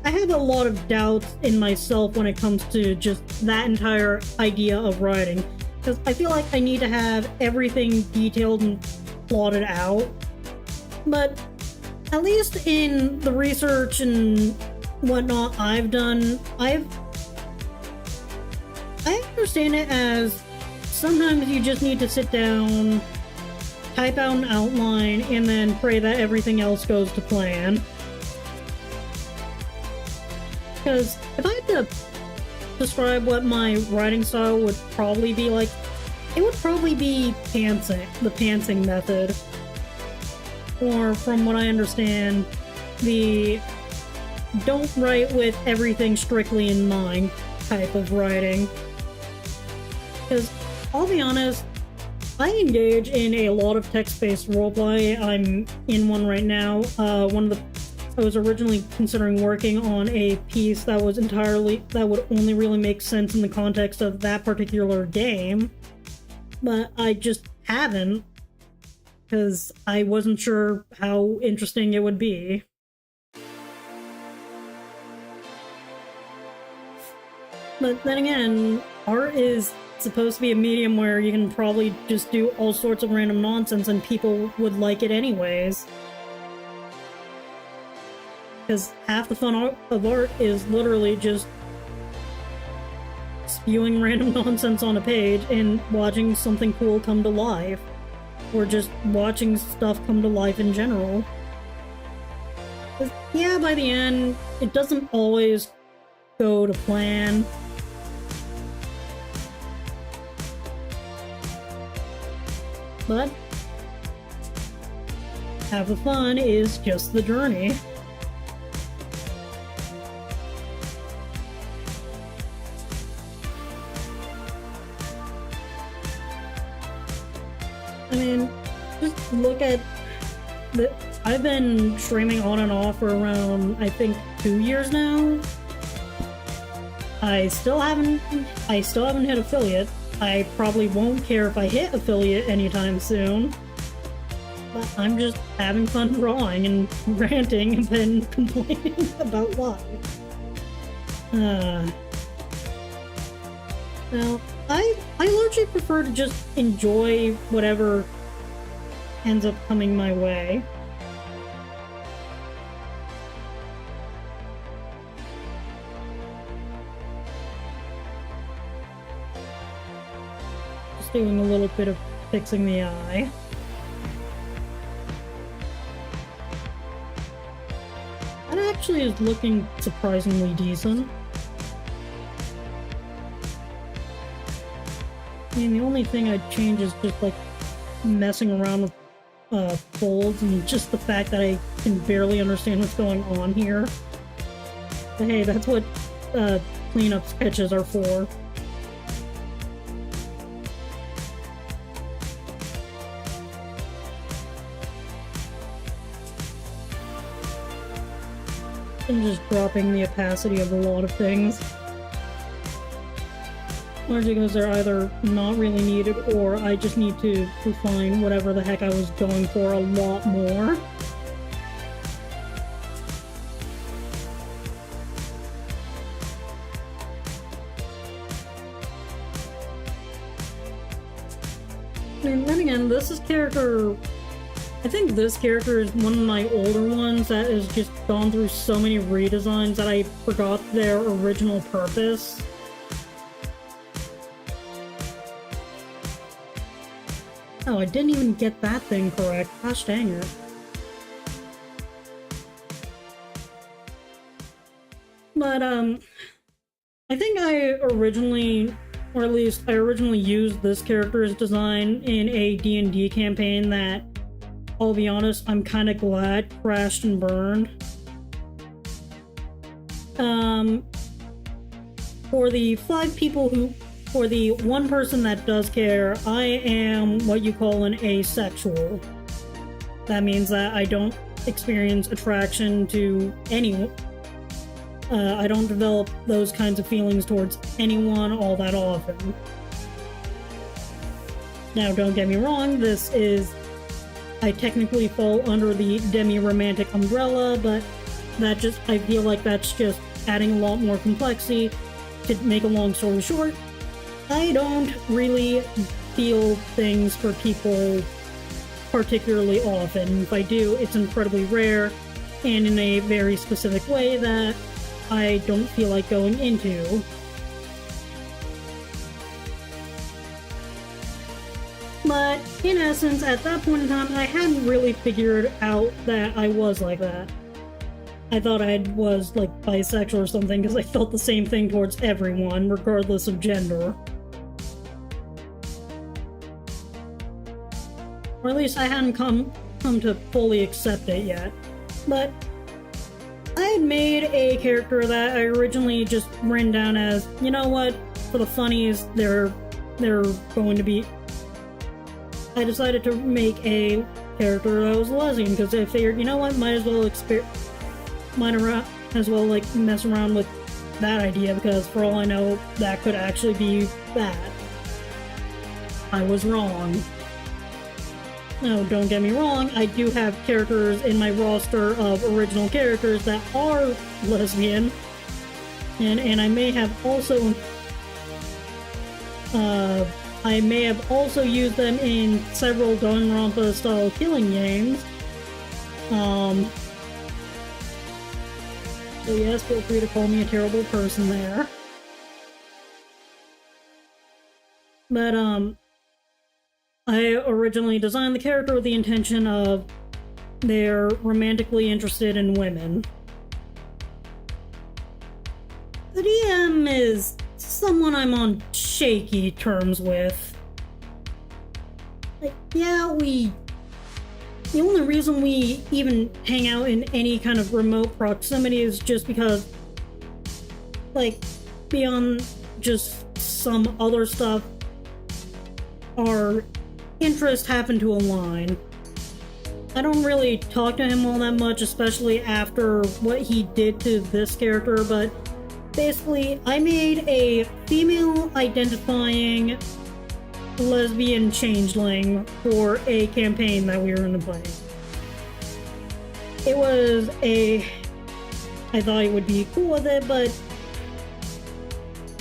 I have a lot of doubts in myself when it comes to just that entire idea of writing. Because I feel like I need to have everything detailed and plotted out. But at least in the research and whatnot I've done, I understand it as sometimes you just need to sit down, type out an outline, and then pray that everything else goes to plan. Because if I had to describe what my writing style would probably be like, it would probably be pantsing, the pantsing method. Or, from what I understand, the don't write with everything strictly in mind type of writing. Because, I'll be honest, I engage in a lot of text-based roleplay. I'm in one right now. I was originally considering working on a piece that would only really make sense in the context of that particular game, but I just haven't, because I wasn't sure how interesting it would be. But then again, art is supposed to be a medium where you can probably just do all sorts of random nonsense and people would like it anyways. Because half the fun of art is literally just spewing random nonsense on a page and watching something cool come to life. Or just watching stuff come to life in general. 'Cause, yeah, by the end, it doesn't always go to plan. But half the fun is just the journey. I mean, just look at I've been streaming on and off for around, I think, 2 years now. I still haven't hit affiliate. I probably won't care if I hit affiliate anytime soon. But I'm just having fun drawing and ranting and then complaining about life. Now, I largely prefer to just enjoy whatever ends up coming my way. Just doing a little bit of fixing the eye. That actually is looking surprisingly decent. I mean, the only thing I'd change is just, like, messing around with folds and just the fact that I can barely understand what's going on here. But hey, that's what cleanup sketches are for. I'm just dropping the opacity of a lot of things. Largely because they're either not really needed, or I just need to refine whatever the heck I was going for a lot more. And then again, I think this character is one of my older ones that has just gone through so many redesigns that I forgot their original purpose. Oh, I didn't even get that thing correct. Gosh dang it. But, I think I originally used this character's design in a D&D campaign that, I'll be honest, I'm kinda glad crashed and burned. For the one person that does care, I am what you call an asexual. That means that I don't experience attraction to anyone. I don't develop those kinds of feelings towards anyone all that often. Now, don't get me wrong, I technically fall under the demi-romantic umbrella, but I feel like that's just adding a lot more complexity. To make a long story short, I don't really feel things for people particularly often. If I do, it's incredibly rare and in a very specific way that I don't feel like going into. But in essence, at that point in time, I hadn't really figured out that I was like that. I thought I was like bisexual or something because I felt the same thing towards everyone, regardless of gender. Or at least I hadn't come to fully accept it yet. But I had made a character that I originally just written down as, you know what, for the funnies, they're going to be... I decided to make a character that was a lesbian because I figured, you know what, might as well like mess around with that idea because for all I know, that could actually be bad. I was wrong. No, don't get me wrong, I do have characters in my roster of original characters that are lesbian, and I may have also used them in several Danganronpa style killing games. So yes, feel free to call me a terrible person there. But I originally designed the character with the intention of they're romantically interested in women. The DM is someone I'm on shaky terms with. Like, yeah, the only reason we even hang out in any kind of remote proximity is just because, like, beyond just some other stuff, our interests happen to align. I don't really talk to him all that much, especially after what he did to this character, but basically, I made a female-identifying lesbian changeling for a campaign that we were going to play. It was I thought he would be cool with it, but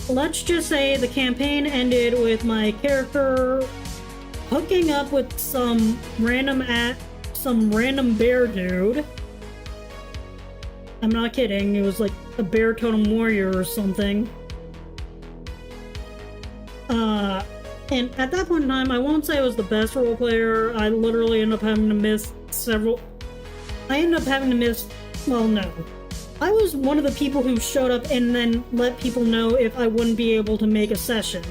let's just say the campaign ended with my character hooking up with some random bear dude. I'm not kidding, it was like a bear totem warrior or something. And at that point in time, I won't say I was the best role player. I literally ended up having to miss well, no. I was one of the people who showed up and then let people know if I wouldn't be able to make a session.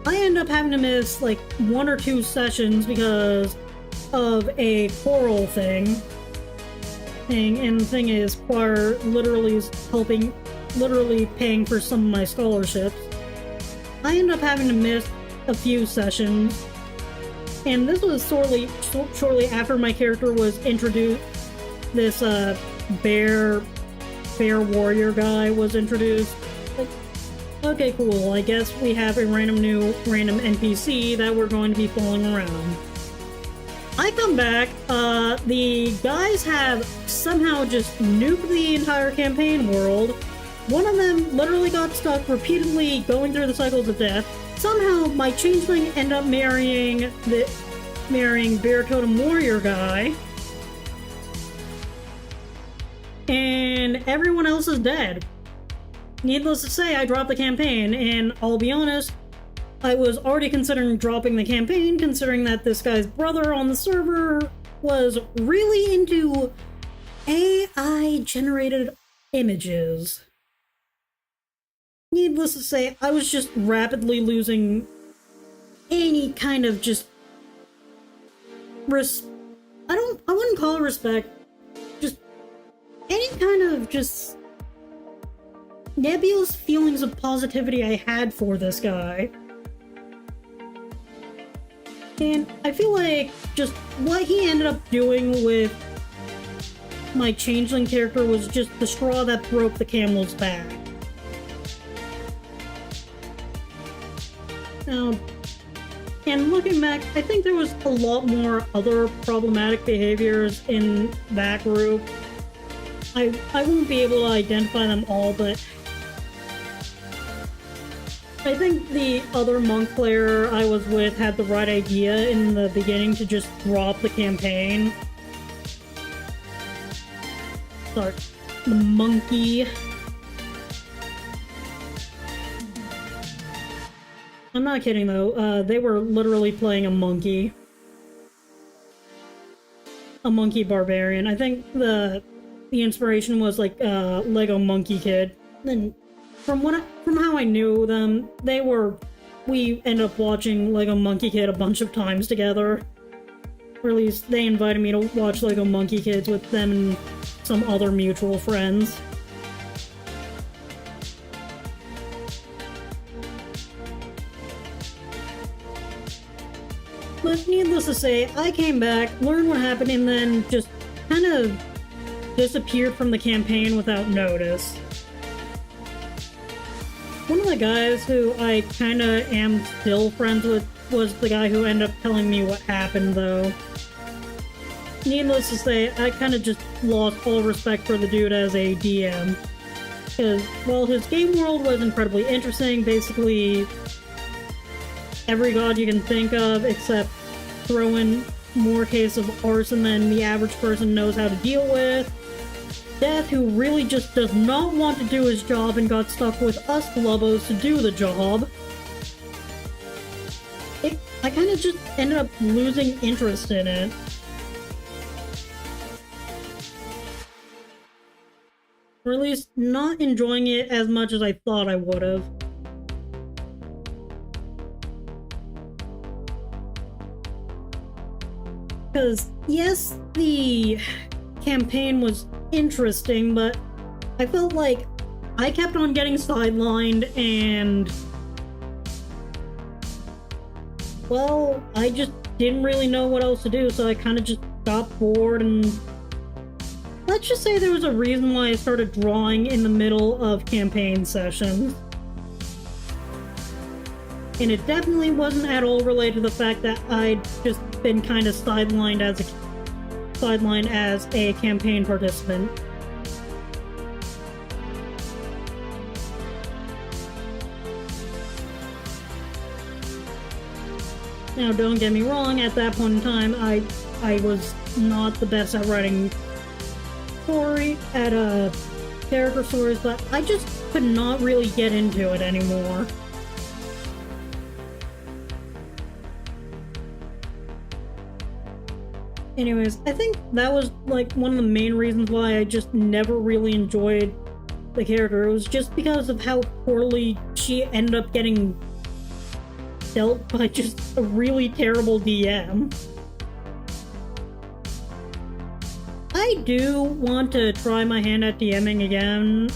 I ended up having to miss like 1 or 2 sessions because of a choral thing. And the thing is, choir literally is literally paying for some of my scholarships. I ended up having to miss a few sessions, and this was shortly after my character was introduced. This bear warrior guy was introduced. Like, okay, cool. I guess we have a random NPC that we're going to be following around. I come back, the guys have somehow just nuked the entire campaign world. One of them literally got stuck repeatedly going through the cycles of death. Somehow my changeling ended up marrying Bear Totem Warrior guy. And everyone else is dead. Needless to say, I dropped the campaign, and I'll be honest, I was already considering dropping the campaign, considering that this guy's brother on the server was really into AI-generated images. Needless to say, I was just rapidly losing any kind of just I wouldn't call it respect, just any kind of just nebulous feelings of positivity I had for this guy. And I feel like just what he ended up doing with my changeling character was just the straw that broke the camel's back. Now, and looking back, I think there was a lot more other problematic behaviors in that group. I won't be able to identify them all, but I think the other monk player I was with had the right idea in the beginning to just drop the campaign. Sorry, the monkey. I'm not kidding though, they were literally playing a monkey. a monkey barbarian. I think the inspiration was like Lego Monkey Kid. And from how I knew them, we ended up watching Lego Monkey Kid a bunch of times together. Or at least they invited me to watch Lego Monkey Kids with them and some other mutual friends. But needless to say, I came back, learned what happened, and then just kind of disappeared from the campaign without notice. One of the guys who I kind of am still friends with was the guy who ended up telling me what happened, though. Needless to say, I kind of just lost all respect for the dude as a DM. Because, while his game world was incredibly interesting, basically every god you can think of, except throw in more cases of arson than the average person knows how to deal with. Death, who really just does not want to do his job and got stuck with us Lubos to do the job. I kind of just ended up losing interest in it. Or at least not enjoying it as much as I thought I would have. Because, yes, the campaign was interesting, but I felt like I kept on getting sidelined and, well, I just didn't really know what else to do, so I kind of just got bored, and let's just say there was a reason why I started drawing in the middle of campaign sessions. And it definitely wasn't at all related to the fact that I'd just been kind of sidelined as a campaign participant. Now, don't get me wrong, at that point in time, I was not the best at writing character stories, but I just could not really get into it anymore. Anyways, I think that was like one of the main reasons why I just never really enjoyed the character. It was just because of how poorly she ended up getting dealt by just a really terrible DM. I do want to try my hand at DMing again.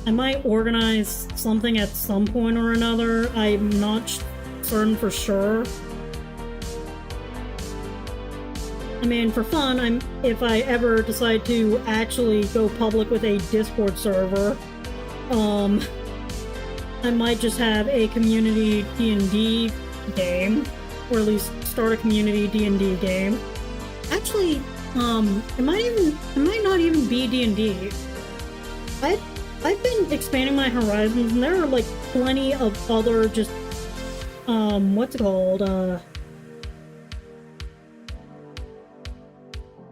I might organize something at some point or another. I'm not certain for sure. I mean, for fun, if I ever decide to actually go public with a Discord server, I might just have a community D&D game, or at least start a community D&D game. Actually, it might not even be D&D. I've been expanding my horizons, and there are like plenty of other just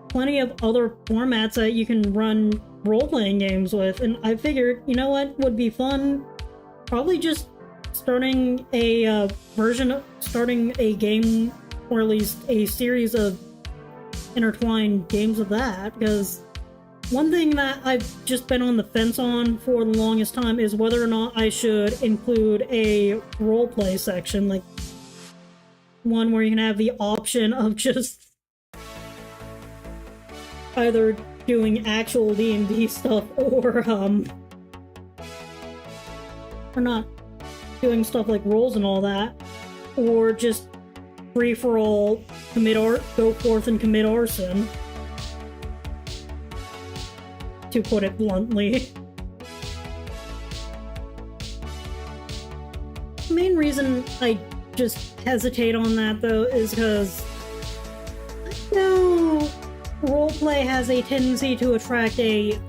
plenty of other formats that you can run role-playing games with, and I figured, you know what would be fun? Probably just starting a game, or at least a series of intertwined games of that, because one thing that I've just been on the fence on for the longest time is whether or not I should include a roleplay section, like one where you can have the option of just either doing actual D&D stuff or not doing stuff like rolls and all that, or just free-for-all, go forth and commit arson, to put it bluntly. The main reason I just hesitate on that, though, is because I know roleplay has a tendency to attract a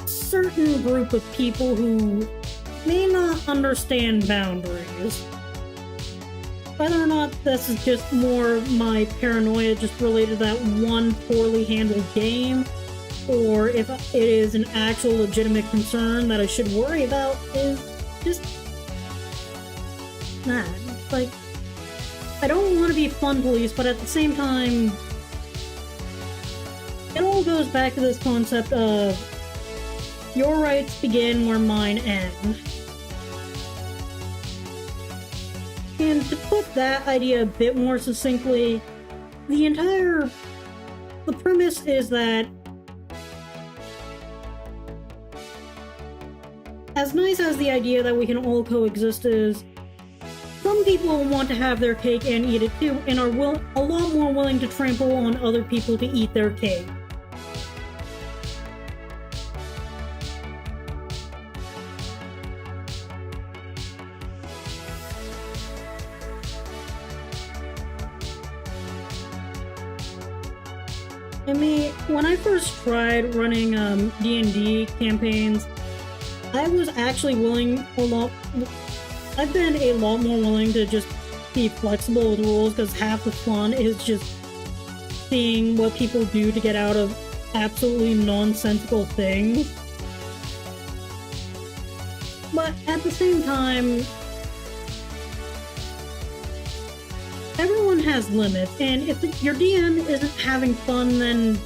certain group of people who may not understand boundaries. Whether or not this is just more my paranoia just related to that one poorly handled game, or if it is an actual legitimate concern that I should worry about, is just that. Like, I don't want to be fun police, but at the same time, it all goes back to this concept of your rights begin where mine end. And to put that idea a bit more succinctly, the premise is that as nice as the idea that we can all coexist is, some people want to have their cake and eat it too, and are a lot more willing to trample on other people to eat their cake. I mean, when I first tried running D&D campaigns, I was actually I've been a lot more willing to just be flexible with rules, because half the fun is just seeing what people do to get out of absolutely nonsensical things. But at the same time, everyone has limits, and if your DM isn't having fun, then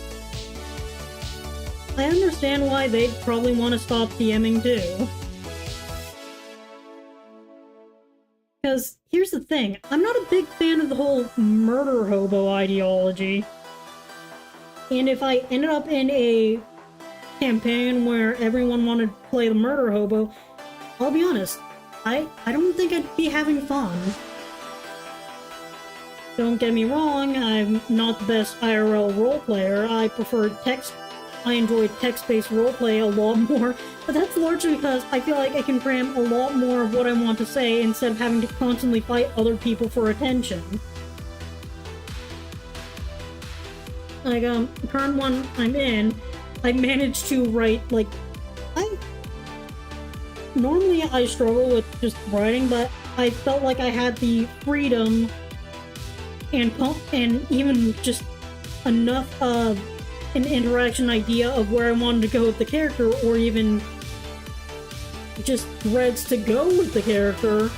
I understand why they'd probably want to stop DMing too. Because here's the thing, I'm not a big fan of the whole murder hobo ideology. And if I ended up in a campaign where everyone wanted to play the murder hobo, I'll be honest, I don't think I'd be having fun. Don't get me wrong, I'm not the best IRL roleplayer. I enjoy text-based roleplay a lot more, but that's largely because I feel like I can cram a lot more of what I want to say instead of having to constantly fight other people for attention. Like, the current one I'm in, I managed to write, normally I struggle with just writing, but I felt like I had the freedom and even just enough of an interaction idea of where I wanted to go with the character, or even just threads to go with the character,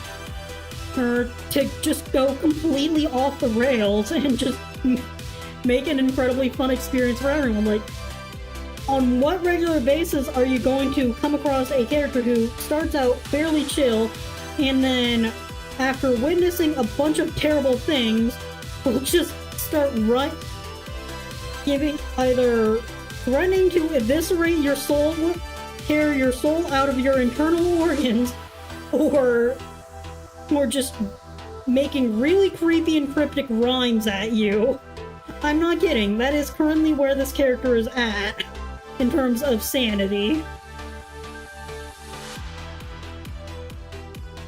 or to just go completely off the rails and just make an incredibly fun experience for everyone. Like, on what regular basis are you going to come across a character who starts out fairly chill, and then after witnessing a bunch of terrible things, will just start either threatening to eviscerate your soul, tear your soul out of your internal organs, or just making really creepy and cryptic rhymes at you? I'm not kidding, that is currently where this character is at, in terms of sanity.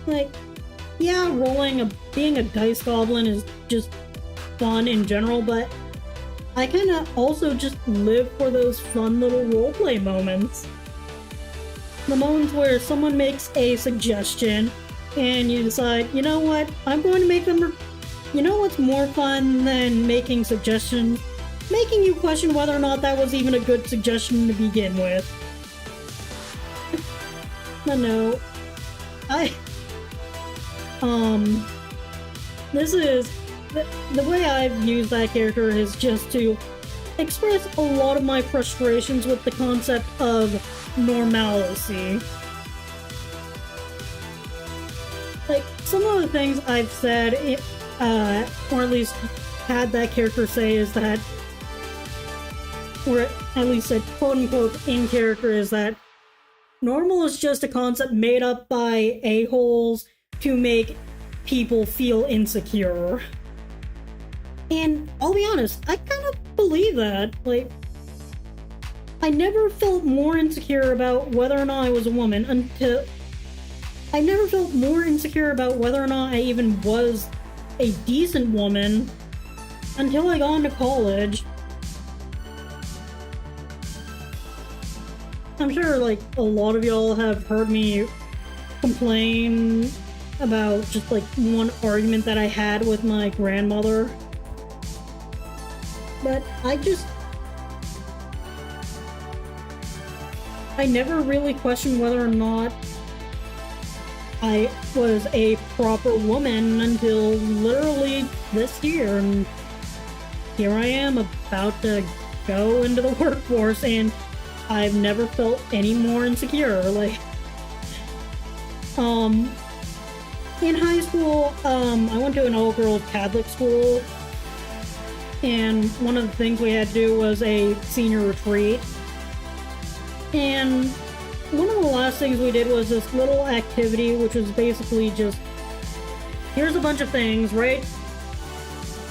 Like, yeah, being a dice goblin is just fun in general, but I kinda also just live for those fun little roleplay moments. The moments where someone makes a suggestion, and you decide, you know what, I'm going to make them... You know what's more fun than making suggestions? Making you question whether or not that was even a good suggestion to begin with. No. The way I've used that character is just to express a lot of my frustrations with the concept of normalcy. Like, some of the things I've said, or at least had that character say, is that, or at least said quote-unquote in character, is that normal is just a concept made up by a-holes to make people feel insecure. And I'll be honest, I kind of believe that. Like, I never felt more insecure about whether or not I was a woman until... I never felt more insecure about whether or not I even was a decent woman until I got into college. I'm sure, like, a lot of y'all have heard me complain about just, like, one argument that I had with my grandmother. But I never really questioned whether or not I was a proper woman until literally this year, and here I am about to go into the workforce, and I've never felt any more insecure. Like, in high school, I went to an all-girls Catholic school, and one of the things we had to do was a senior retreat. And one of the last things we did was this little activity, which was basically just, here's a bunch of things, right?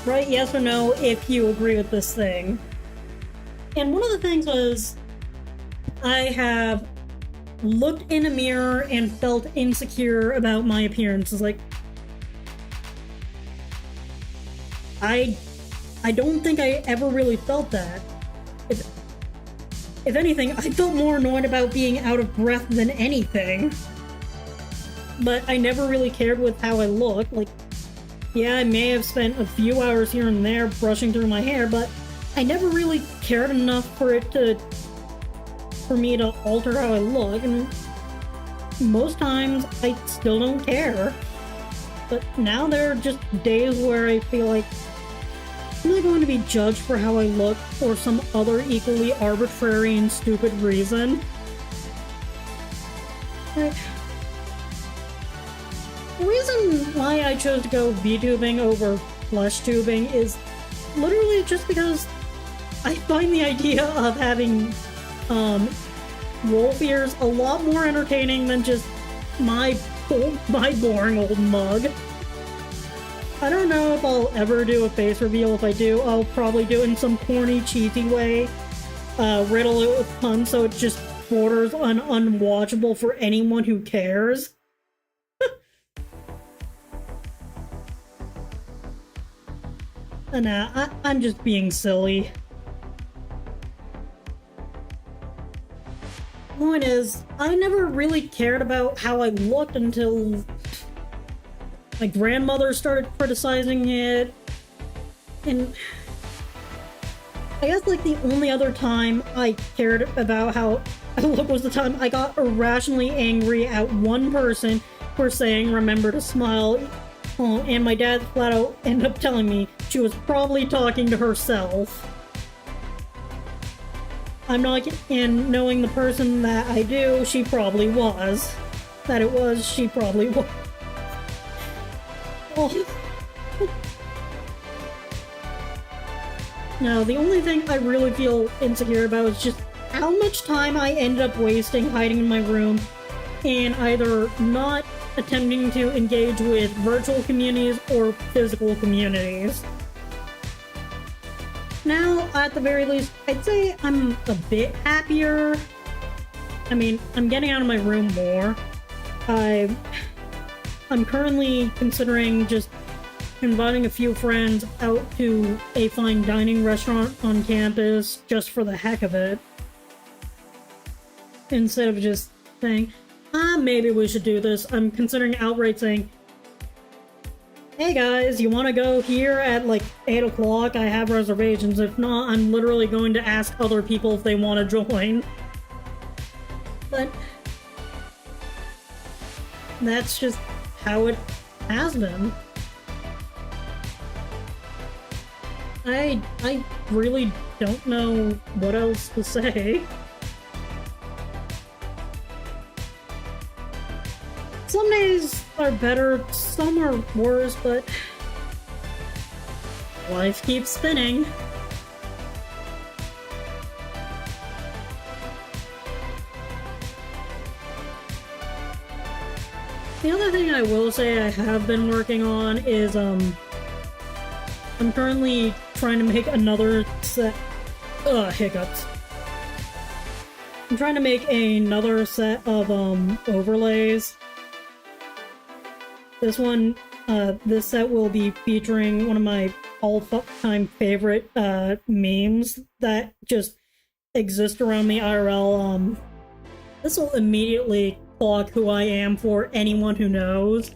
Right, yes or no, if you agree with this thing. And one of the things was, I have looked in a mirror and felt insecure about my appearance. It's like, I don't think I ever really felt that. If anything, I felt more annoyed about being out of breath than anything. But I never really cared with how I looked. Like, yeah, I may have spent a few hours here and there brushing through my hair, but I never really cared enough for me to alter how I look, and most times I still don't care. But now there are just days where I feel like, am I going to be judged for how I look for some other equally arbitrary and stupid reason? The reason why I chose to go VTubing over flesh tubing is literally just because I find the idea of having wolf ears a lot more entertaining than just my boring old mug. I don't know if I'll ever do a face reveal. If I do, I'll probably do it in some corny, cheesy way. Riddle it with puns so it just borders on unwatchable for anyone who cares. Nah, I'm just being silly. Point is, I never really cared about how I looked until my grandmother started criticizing it, and I guess like the only other time I cared about how I look was the time I got irrationally angry at one person for saying remember to smile, and my dad flat out ended up telling me she was probably talking to herself. I'm not, and knowing the person that I do, she probably was. That it was, she probably was. Oh. No, the only thing I really feel insecure about is just how much time I ended up wasting hiding in my room and either not attempting to engage with virtual communities or physical communities. Now, at the very least, I'd say I'm a bit happier. I mean, I'm getting out of my room more. I'm currently considering just inviting a few friends out to a fine dining restaurant on campus just for the heck of it. Instead of just saying, maybe we should do this, I'm considering outright saying, hey guys, you want to go here at like 8 o'clock? I have reservations. If not, I'm literally going to ask other people if they want to join. But that's just how it has been. I really don't know what else to say. Some days are better, some are worse, but life keeps spinning. The other thing I will say I have been working on is, I'm currently trying to make another set... hiccups. I'm trying to make another set of, overlays. This one, this set will be featuring one of my all-time favorite, memes that just exist around me IRL. This will immediately clock who I am for anyone who knows.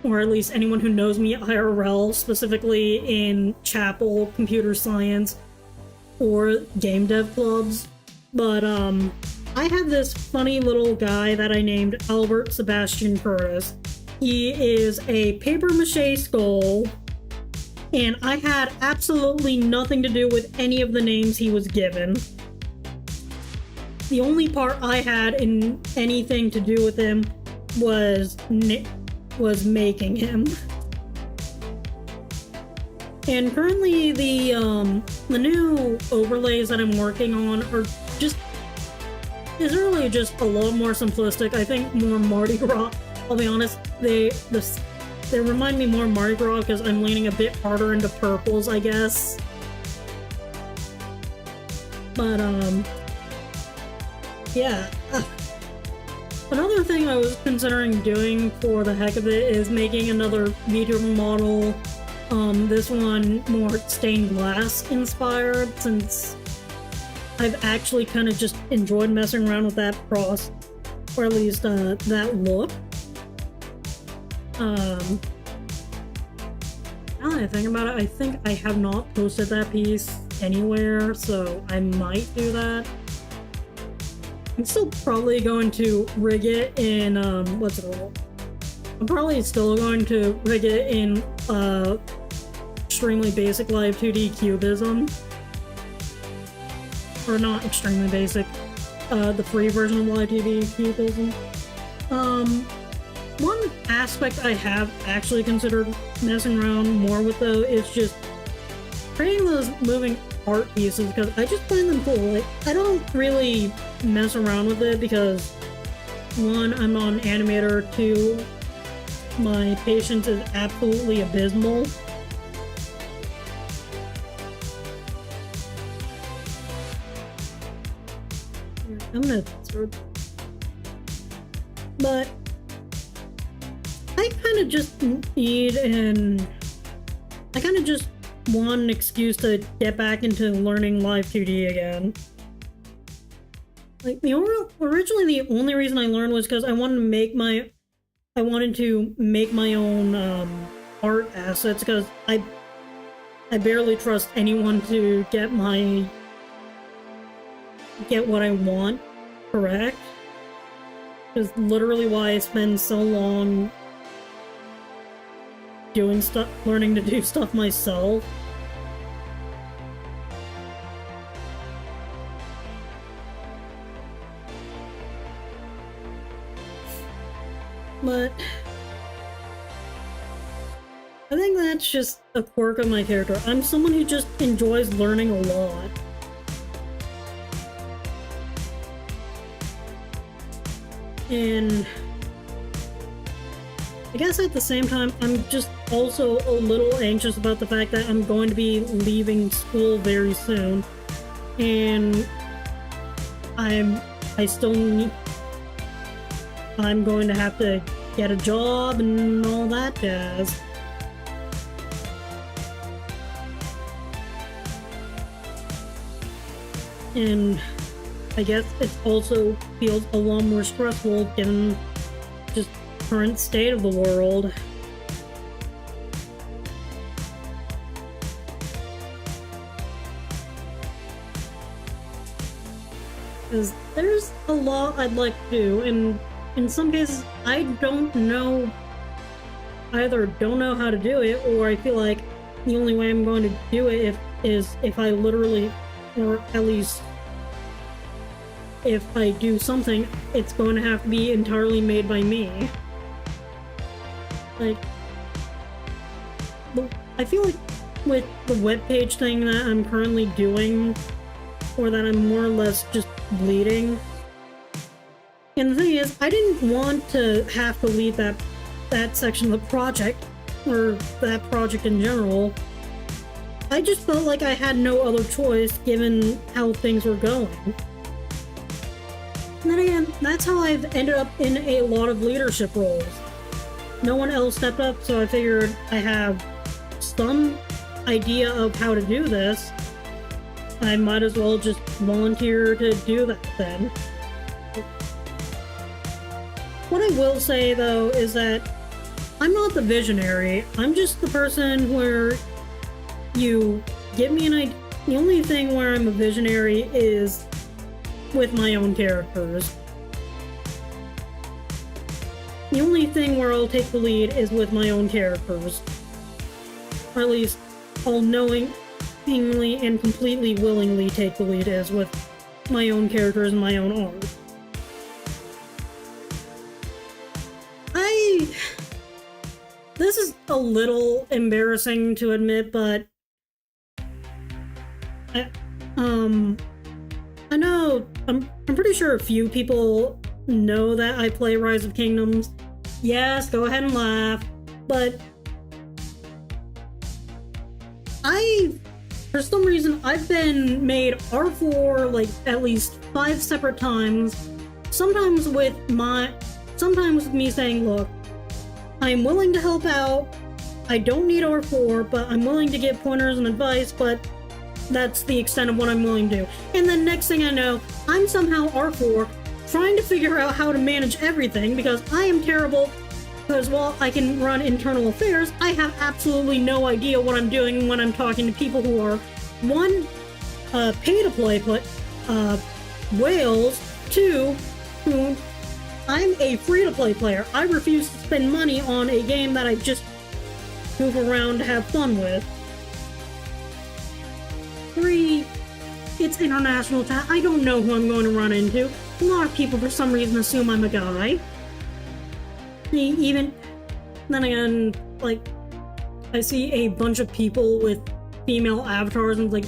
Or at least anyone who knows me IRL, specifically in Chapel, computer science, or game dev clubs. But, I have this funny little guy that I named Albert Sebastian Curtis. He is a papier-mâché skull and I had absolutely nothing to do with any of the names he was given. The only part I had in anything to do with him was making him. And currently the new overlays that I'm working on are is really just a lot more simplistic. I think more Mardi Gras. I'll be honest, they remind me more of Mardi Gras because I'm leaning a bit harder into purples, I guess. But yeah. Another thing I was considering doing for the heck of it is making another VTuber model. This one more stained glass inspired, since I've actually kind of just enjoyed messing around with that or at least that look. Now that I think about it, I think I have not posted that piece anywhere, so I might do that. I'm still probably going to rig it in, what's it called? I'm probably still going to rig it in, extremely basic live 2D cubism. Or not extremely basic, the free version of live 2D cubism. One aspect I have actually considered messing around more with, though, is just creating those moving art pieces, because I just find them cool. Like, I don't really mess around with it because, one, I'm not an animator, two, my patience is absolutely abysmal. I'm gonna start. But I kind of just I kind of just want an excuse to get back into learning live 2D again. Like, originally the only reason I learned was because I wanted to make my own art assets, because I barely trust anyone to get what I want correct. Is literally why I spend so long doing stuff, learning to do stuff myself. But I think that's just a quirk of my character. I'm someone who just enjoys learning a lot. And I guess at the same time, I'm just also a little anxious about the fact that I'm going to be leaving school very soon. And I'm going to have to get a job and all that jazz. And I guess it also feels a lot more stressful given just current state of the world. Because there's a lot I'd like to do, and in some cases I don't know how to do it, or I feel like the only way I'm going to do it is if I literally, or at least if I do something, it's going to have to be entirely made by me. Like, I feel like with the webpage thing that I'm currently doing, or that I'm more or less just leading, and the thing is, I didn't want to have to lead that section of the project, or that project in general. I just felt like I had no other choice given how things were going. And then again, that's how I've ended up in a lot of leadership roles. No one else stepped up, so I figured I have some idea of how to do this. I might as well just volunteer to do that then. What I will say, though, is that I'm not the visionary. I'm just the person where you give me an idea. The only thing where I'm a visionary is with my own characters. The only thing where I'll take the lead is with my own characters. Or at least I'll knowingly and completely willingly take the lead is with my own characters and my own art. This is a little embarrassing to admit, but I know, I'm pretty sure a few people know that I play Rise of Kingdoms. Yes, go ahead and laugh, but for some reason, I've been made R4 like at least 5 separate times. Sometimes with me saying, look, I'm willing to help out. I don't need R4, but I'm willing to give pointers and advice, but that's the extent of what I'm willing to do. And then next thing I know, I'm somehow R4 trying to figure out how to manage everything because I am terrible. Because while I can run internal affairs, I have absolutely no idea what I'm doing when I'm talking to people who are, one, pay-to-play whales, two, who I'm a free-to-play player. I refuse to spend money on a game that I just move around to have fun with. 3, it's international chat. I don't know who I'm going to run into. A lot of people, for some reason, assume I'm a guy. Even then again, like, I see a bunch of people with female avatars and like,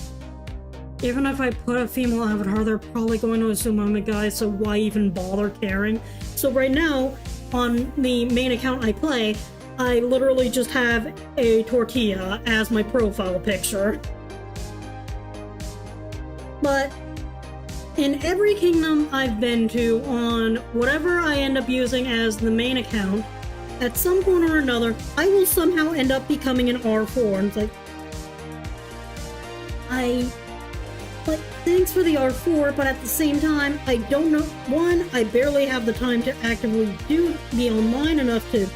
even if I put a female avatar, they're probably going to assume I'm a guy, so why even bother caring? So right now, on the main account I play, I literally just have a tortilla as my profile picture. But in every kingdom I've been to, on whatever I end up using as the main account, at some point or another, I will somehow end up becoming an R4, and it's like, thanks for the R4, but at the same time, I don't know, one, I barely have the time to actively be online enough to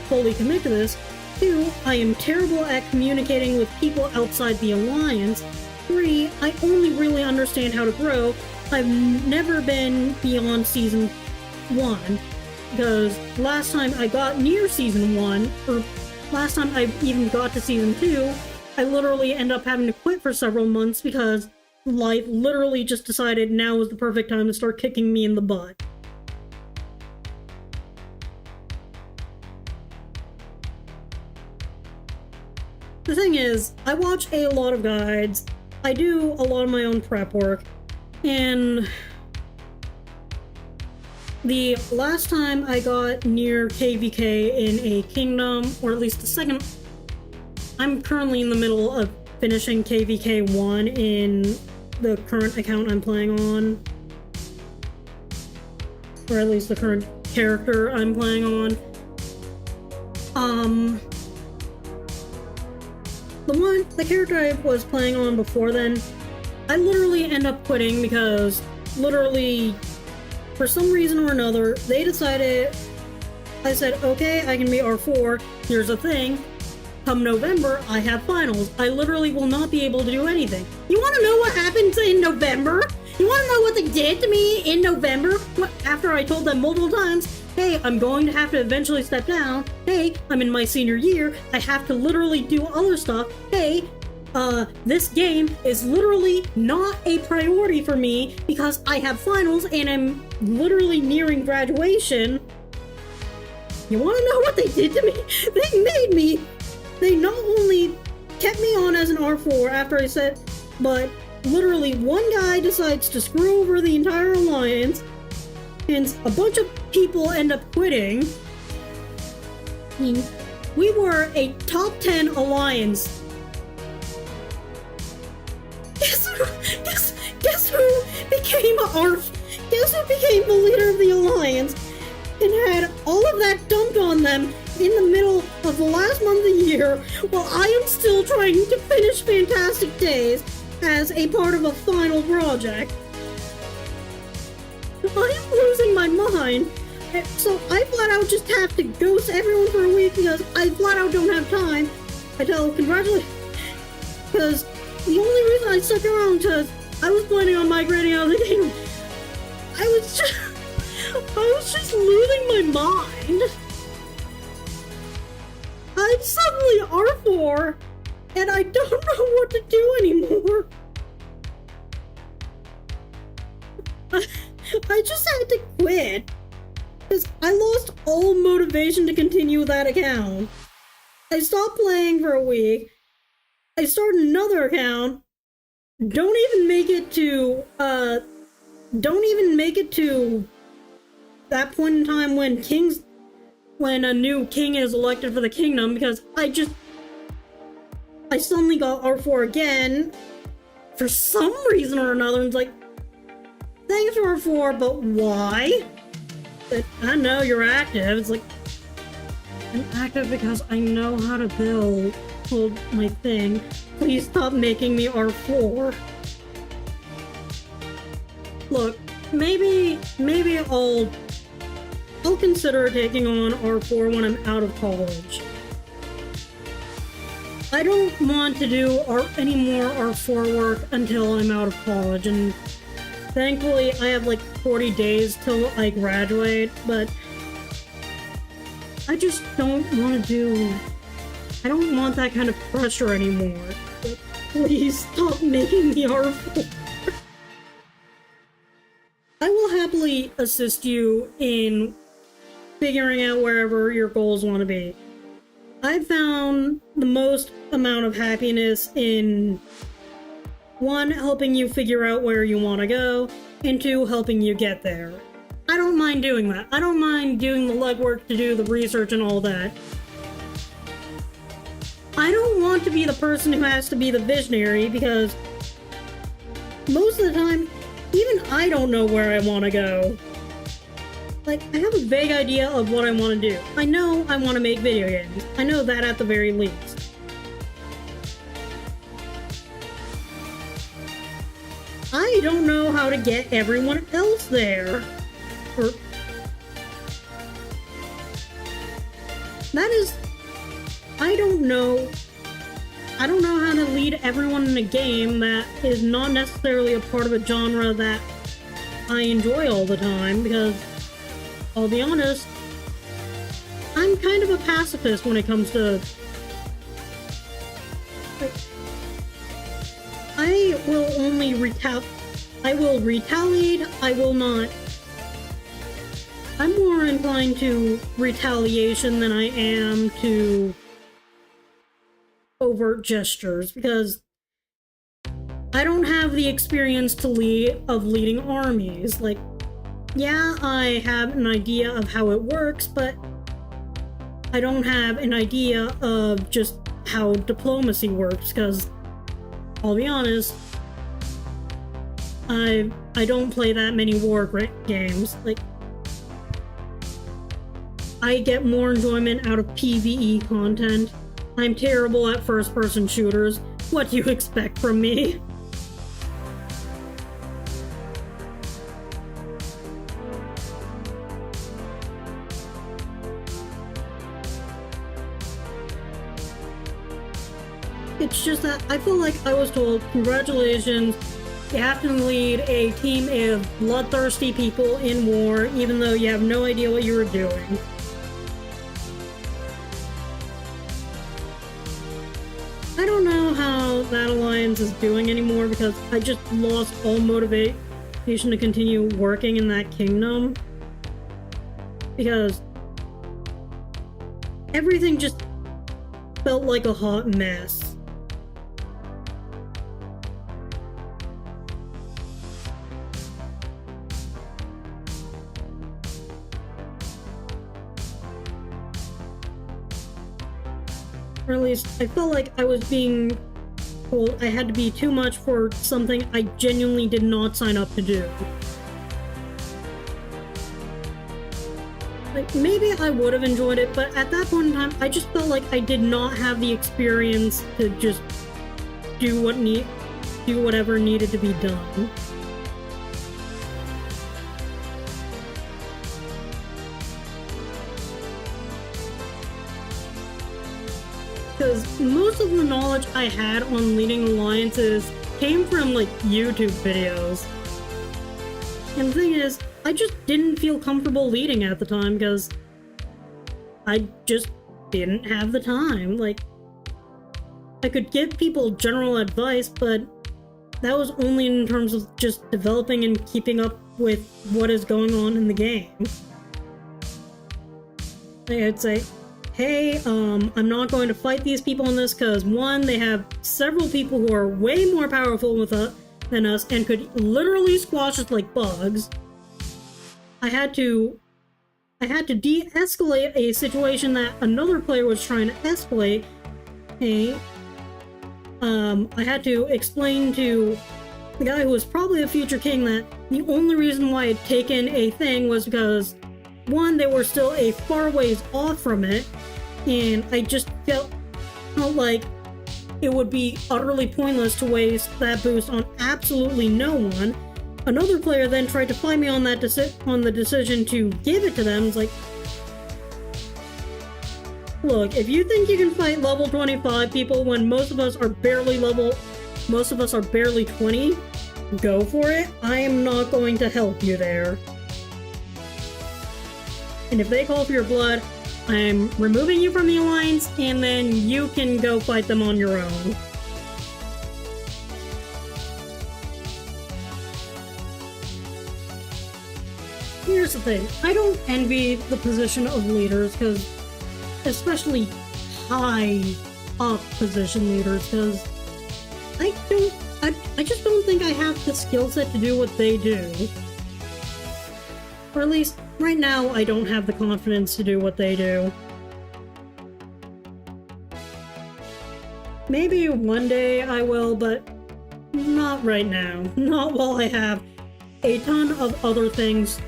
fully commit to this. 2, I am terrible at communicating with people outside the Alliance. 3, I only really understand how to grow. I've never been beyond Season 1, because last time I got near Season 1, or last time I even got to Season 2, I literally ended up having to quit for several months because life literally just decided now was the perfect time to start kicking me in the butt. The thing is, I watch a lot of guides, I do a lot of my own prep work, and the last time I got near KVK in a kingdom, or at least the second, I'm currently in the middle of finishing KVK 1 in the current account I'm playing on, or at least the current character I'm playing on. The character I was playing on before then, I literally end up quitting because literally, for some reason or another, they decided, I said, okay, I can be R4, here's the thing, come November, I have finals. I literally will not be able to do anything. You want to know what happens in November? You want to know what they did to me in November? After I told them multiple times, hey, I'm going to have to eventually step down. Hey, I'm in my senior year. I have to literally do other stuff. Hey, this game is literally not a priority for me because I have finals and I'm literally nearing graduation. You want to know what they did to me? They not only kept me on as an R4 after I said, but literally one guy decides to screw over the entire alliance, and a bunch of people end up quitting. I mean, we were a top 10 alliance. Guess who became Guess who became the leader of the alliance and had all of that dumped on them in the middle of the last month of the year, while I am still trying to finish Fantastic Days as a part of a final project. I am losing my mind, so I flat out just have to ghost everyone for a week because I flat out don't have time. I tell congratulations, because the only reason I stuck around because I was planning on migrating out of the game. I was just losing my mind. I'm suddenly R4, and I don't know what to do anymore. I just had to quit, because I lost all motivation to continue that account. I stopped playing for a week, I started another account, don't even make it to that point in time when a new king is elected for the kingdom, because I suddenly got R4 again for some reason or another, and it's like, thanks for R4, but why? But I know you're active. It's like, I'm active because I know how to build my thing. Please stop making me R4. Look, maybe I'll consider taking on R4 when I'm out of college. I don't want to do any more R4 work until I'm out of college, and thankfully I have like 40 days till I graduate, but I just don't want I don't want that kind of pressure anymore. But please stop making me R4. I will happily assist you in figuring out wherever your goals want to be. I've found the most amount of happiness in 1, helping you figure out where you want to go, and 2, helping you get there. I don't mind doing that. I don't mind doing the legwork to do the research and all that. I don't want to be the person who has to be the visionary, because most of the time, even I don't know where I want to go. Like, I have a vague idea of what I want to do. I know I want to make video games. I know that at the very least. I don't know how to get everyone else there. I don't know how to lead everyone in a game that is not necessarily a part of a genre that I enjoy all the time, because I'll be honest, I'm kind of a pacifist when it comes to... I will retaliate, I will not... I'm more inclined to retaliation than I am to overt gestures, because I don't have the experience of leading armies. Like, yeah, I have an idea of how it works, but I don't have an idea of just how diplomacy works, because I'll be honest, I don't play that many war games. Like, I get more enjoyment out of PvE content. I'm terrible at first-person shooters. What do you expect from me? It's just that I feel like I was told, congratulations, you have to lead a team of bloodthirsty people in war, even though you have no idea what you were doing. I don't know how that alliance is doing anymore, because I just lost all motivation to continue working in that kingdom. Because everything just felt like a hot mess. Or at least, I felt like I was being told I had to be too much for something I genuinely did not sign up to do. Like, maybe I would have enjoyed it, but at that point in time, I just felt like I did not have the experience to just do whatever needed to be done. Because most of the knowledge I had on leading alliances came from, like, YouTube videos. And the thing is, I just didn't feel comfortable leading at the time, because I just didn't have the time. Like, I could give people general advice, but that was only in terms of just developing and keeping up with what is going on in the game. I'd say, hey, I'm not going to fight these people on this because, one, they have several people who are way more powerful than us and could literally squash us like bugs. I had to de-escalate a situation that another player was trying to escalate. I had to explain to the guy who was probably a future king that the only reason why I'd taken a thing was because, one, they were still a far ways off from it, and I just felt like it would be utterly pointless to waste that boost on absolutely no one. Another player then tried to fight me on that on the decision to give it to them. It's like, look, if you think you can fight level 25 people when most of us are barely 20, go for it. I am not going to help you there. And if they call for your blood, I'm removing you from the alliance, and then you can go fight them on your own. Here's the thing, I don't envy the position of leaders, because especially high up position leaders, because I just don't think I have the skill set to do what they do. Or at least, right now, I don't have the confidence to do what they do. Maybe one day I will, but not right now. Not while I have a ton of other things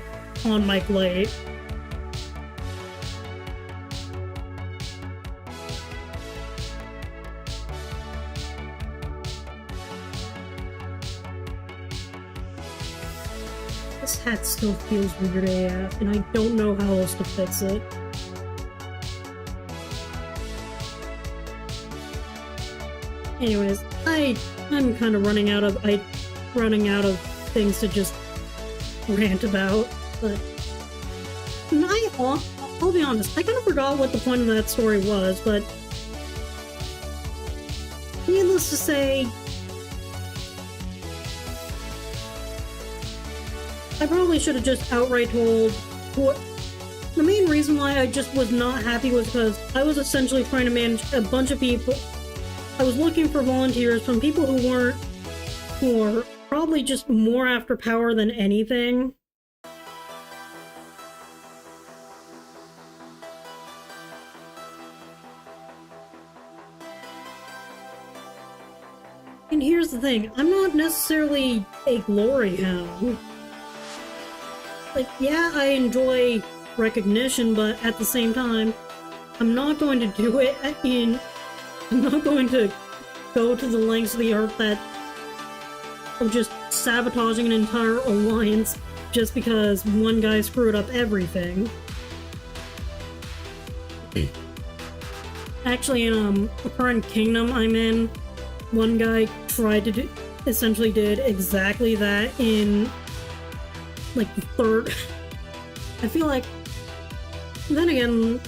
on my plate. This hat still feels weird AF, and I don't know how else to fix it. Anyways, I'm kind of running out of things to just rant about, but I'll be honest, I kind of forgot what the point of that story was, but needless to say, I probably should have just outright told what. The main reason why I just was not happy was because I was essentially trying to manage a bunch of people. I was looking for volunteers from people who were probably just more after power than anything. And here's the thing, I'm not necessarily a glory hound. Like, yeah, I enjoy recognition, but at the same time, I'm not going to do it I'm not going to go to the lengths of the earth of just sabotaging an entire alliance just because one guy screwed up everything. Actually, in the current kingdom I'm in, one guy essentially did exactly that in like the third. I feel like, then again,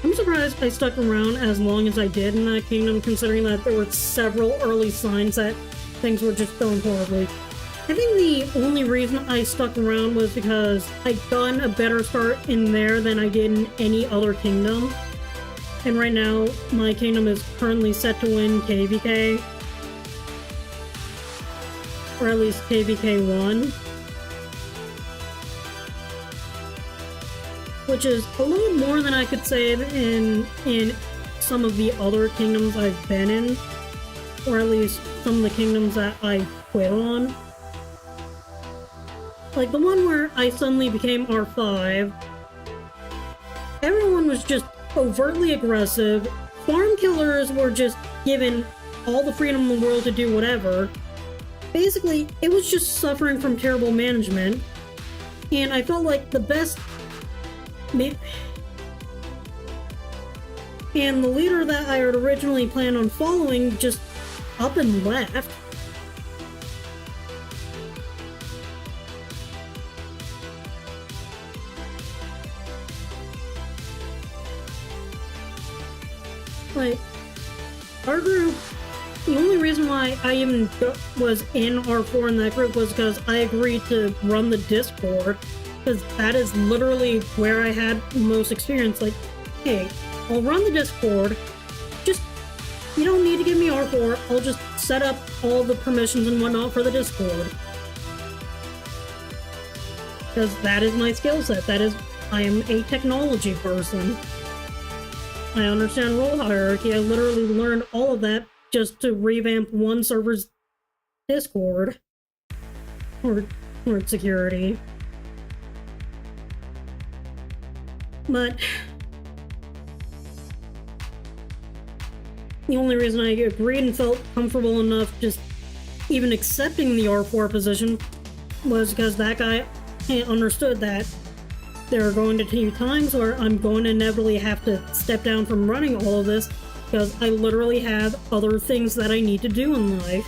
I'm surprised I stuck around as long as I did in that kingdom, considering that there were several early signs that things were just going horribly. I think the only reason I stuck around was because I'd gotten a better start in there than I did in any other kingdom. And right now, my kingdom is currently set to win KVK. Or at least KVK 1. Which is a little more than I could say in some of the other kingdoms I've been in. Or at least some of the kingdoms that I quit on. Like the one where I suddenly became R5. Everyone was just overtly aggressive. Farm killers were just given all the freedom in the world to do whatever. Basically, it was just suffering from terrible management. And I felt like the best... And the leader that I had originally planned on following just up and left. Like, Our group, the only reason why I even was in R4 in that group was because I agreed to run the Discord, because that is literally where I had most experience. Like, hey, I'll run the Discord, just, you don't need to give me R4, I'll just set up all the permissions and whatnot for the Discord. Because that is my skill set, I am a technology person. I understand role hierarchy, I literally learned all of that just to revamp one server's Discord for security. But the only reason I agreed and felt comfortable enough just even accepting the R4 position was because that guy understood that there are going to be times where I'm going to inevitably have to step down from running all of this because I literally have other things that I need to do in life.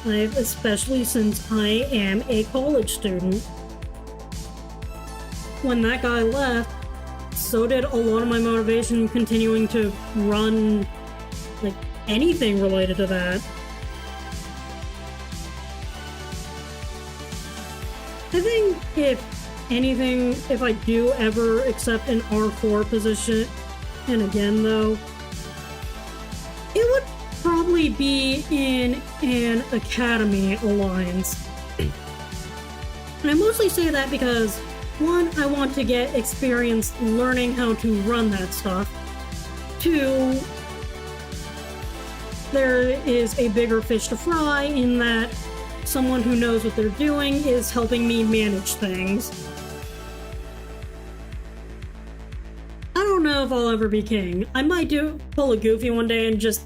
Especially since I am a college student. When that guy left, so did a lot of my motivation continuing to run, like, anything related to that. I think if I do ever accept an R4 position, and again though, it would probably be in an academy alliance. And I mostly say that because, one, I want to get experience learning how to run that stuff. Two, there is a bigger fish to fry in that someone who knows what they're doing is helping me manage things. I don't know if I'll ever be king. I might pull a goofy one day and just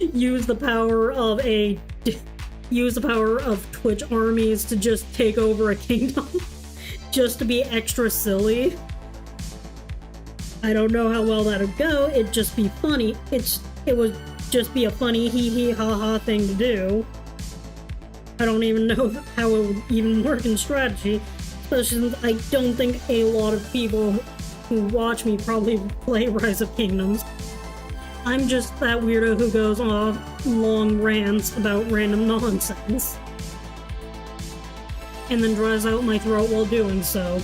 use the power of Twitch armies to just take over a kingdom. Just to be extra silly. I don't know how well that'll go, it'd just be funny. It would just be a funny hee ha ha thing to do. I don't even know how it would even work in strategy, especially since I don't think a lot of people who watch me probably play Rise of Kingdoms. I'm just that weirdo who goes off long rants about random nonsense. And then dries out my throat while doing so.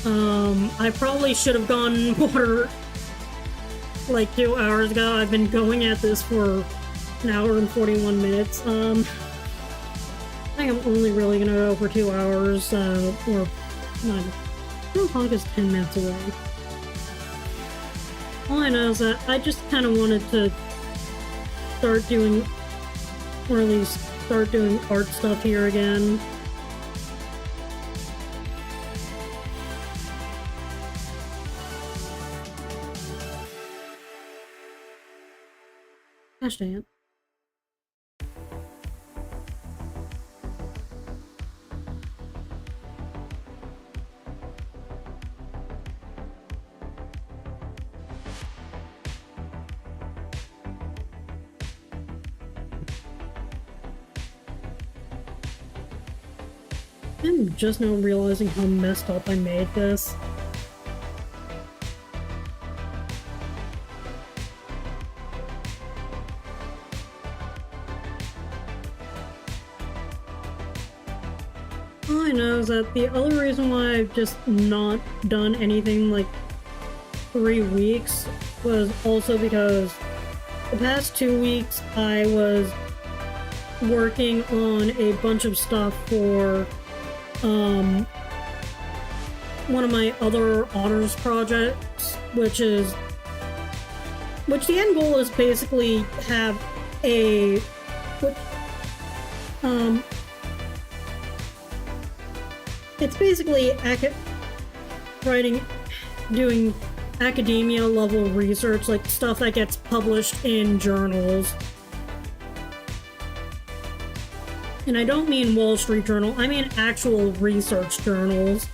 I probably should have gone water like 2 hours ago. I've been going at this for an hour and 41 minutes. I think I'm only really gonna go for 2 hours, or not. Hong is 10 minutes away. All I know is that I just kind of wanted to start doing, or at least start doing art stuff here again. Gosh dang it. I'm just now realizing how messed up I made this. All I know is that the other reason why I've just not done anything like 3 weeks was also because the past 2 weeks I was working on a bunch of stuff for one of my other honors projects, which the end goal is basically have a it's basically doing academia level research, like stuff that gets published in journals. And I don't mean Wall Street Journal, I mean actual research journals.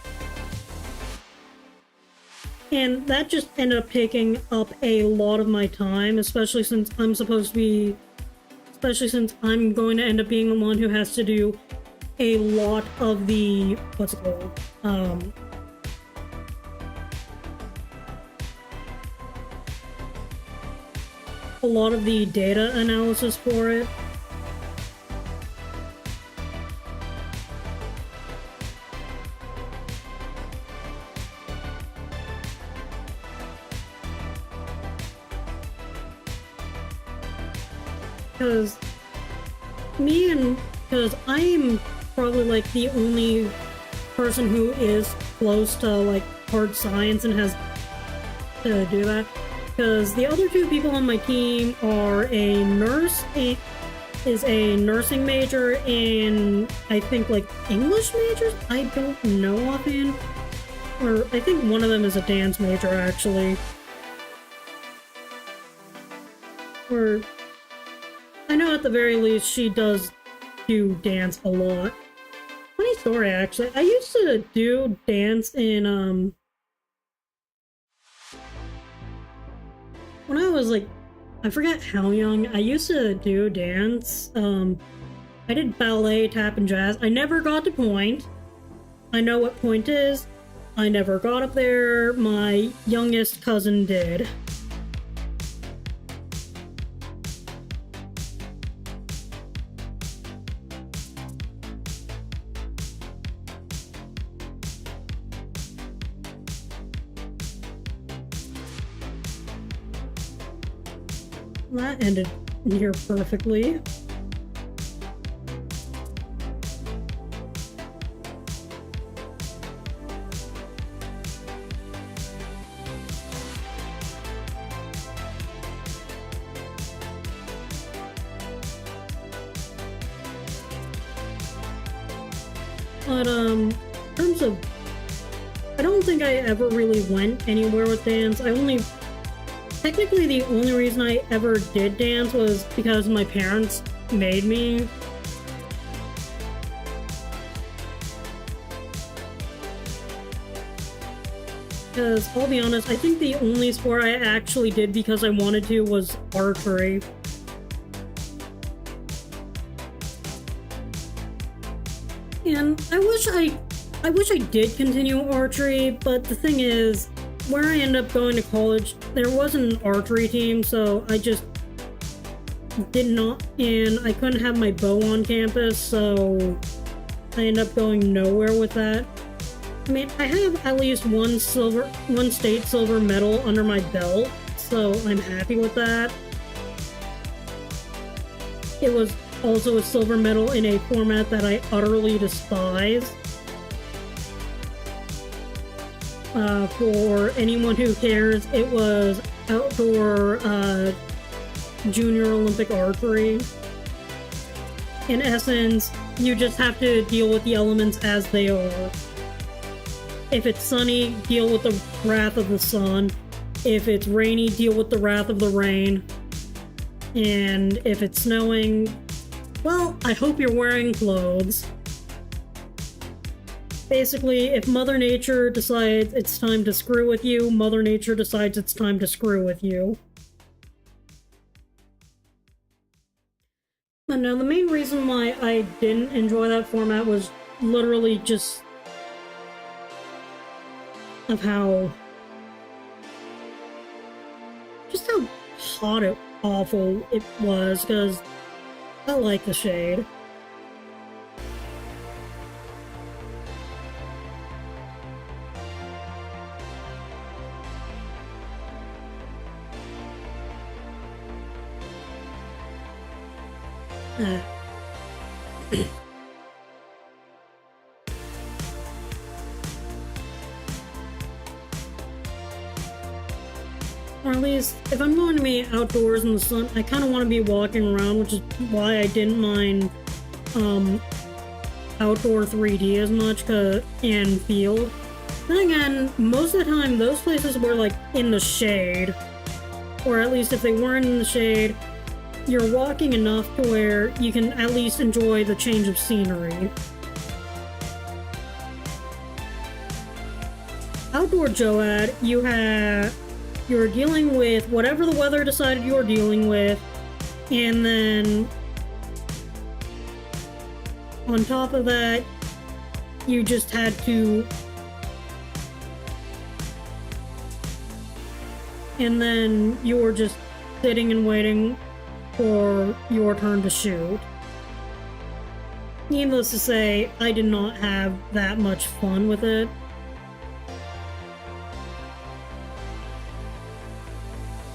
And that just ended up taking up a lot of my time, especially since I'm going to end up being the one who has to do a lot of the, what's it called? a lot of the data analysis for it. Because I'm probably like the only person who is close to like hard science and has to do that. Because the other two people on my team are a nurse, is a nursing major, and I think like English majors? I don't know offhand. Or I think one of them is a dance major actually. Or I know at the very least she does do dance a lot. Funny story, actually. I used to do dance in, when I was like, I forget how young, I used to do dance. I did ballet, tap, and jazz. I never got to point. I know what point is. I never got up there. My youngest cousin did. That ended near perfectly. But, in terms of... I don't think I ever really went anywhere with dance. Technically, the only reason I ever did dance was because my parents made me. Because, I'll be honest, I think the only sport I actually did because I wanted to was archery. And I wish I did continue archery, but the thing is, where I ended up going to college, there wasn't an archery team, so I just did not, and I couldn't have my bow on campus, so I ended up going nowhere with that. I mean, I have at least one state silver medal under my belt, so I'm happy with that. It was also a silver medal in a format that I utterly despise. For anyone who cares, it was outdoor Junior Olympic archery. In essence, you just have to deal with the elements as they are. If it's sunny, deal with the wrath of the sun. If it's rainy, deal with the wrath of the rain. And if it's snowing, well, I hope you're wearing clothes. Basically, if Mother Nature decides it's time to screw with you, Mother Nature decides it's time to screw with you. And now, the main reason why I didn't enjoy that format was literally just of how hot and awful it was, because I like the shade. Or at least, if I'm going to be outdoors in the sun, I kind of want to be walking around, which is why I didn't mind outdoor 3D as much, and field. Then again, most of the time, those places were like in the shade. Or at least if they weren't in the shade, you're walking enough to where you can at least enjoy the change of scenery. Outdoor Joad, you're dealing with whatever the weather decided you were dealing with, and then on top of that, you just had to, and then you were just sitting and waiting for your turn to shoot. Needless to say, I did not have that much fun with it.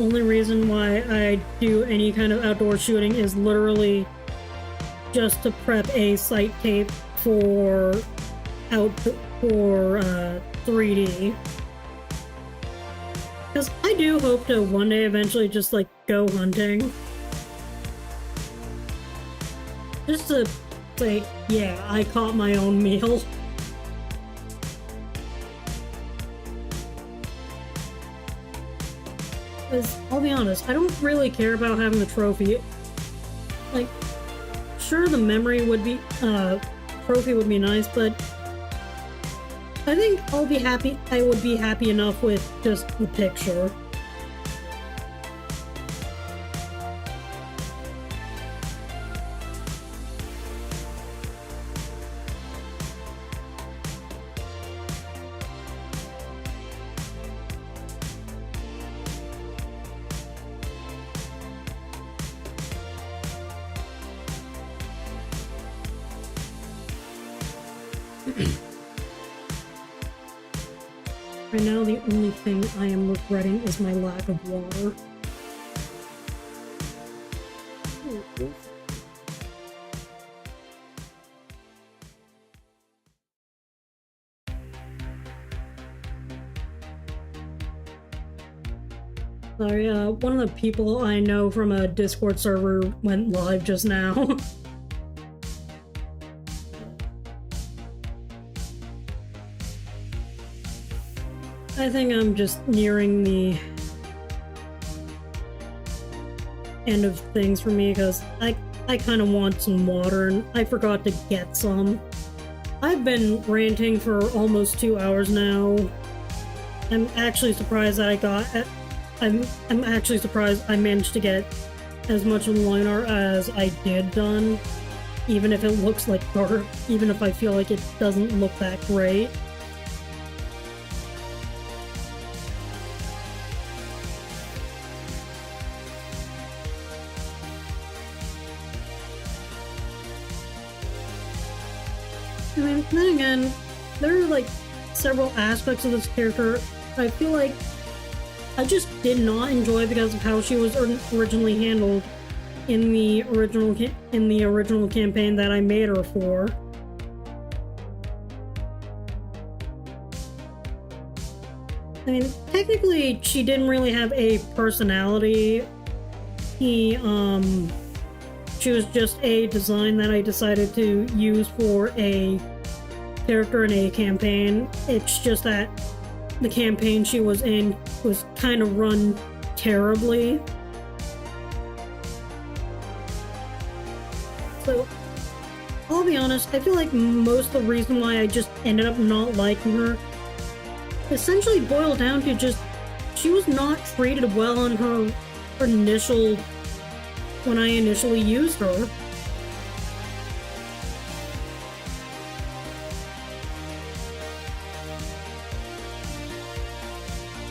Only reason why I do any kind of outdoor shooting is literally just to prep a sight tape for 3D. Because I do hope to one day eventually just like go hunting. Just to say, yeah, I caught my own meal. Because, I'll be honest, I don't really care about having a trophy. Like, sure, the memory would be, trophy would be nice, but I think I would be happy enough with just the picture. Right now, the only thing I am regretting is my lack of water. Sorry, one of the people I know from a Discord server went live just now. I think I'm just nearing the end of things for me because I kind of want some water and I forgot to get some. I've been ranting for almost 2 hours now. I'm actually surprised that I'm actually surprised I managed to get as much of the line art as I did done, even if it looks like dirt, even if I feel like it doesn't look that great. I mean, then again, there are like several aspects of this character I feel like I just did not enjoy because of how she was originally handled in the original campaign that I made her for. I mean, technically, she didn't really have a personality. She was just a design that I decided to use for a character in a campaign. It's just that the campaign she was in was kind of run terribly. So, I'll be honest, I feel like most of the reason why I just ended up not liking her essentially boiled down to just she was not treated well in her initial when I initially used her.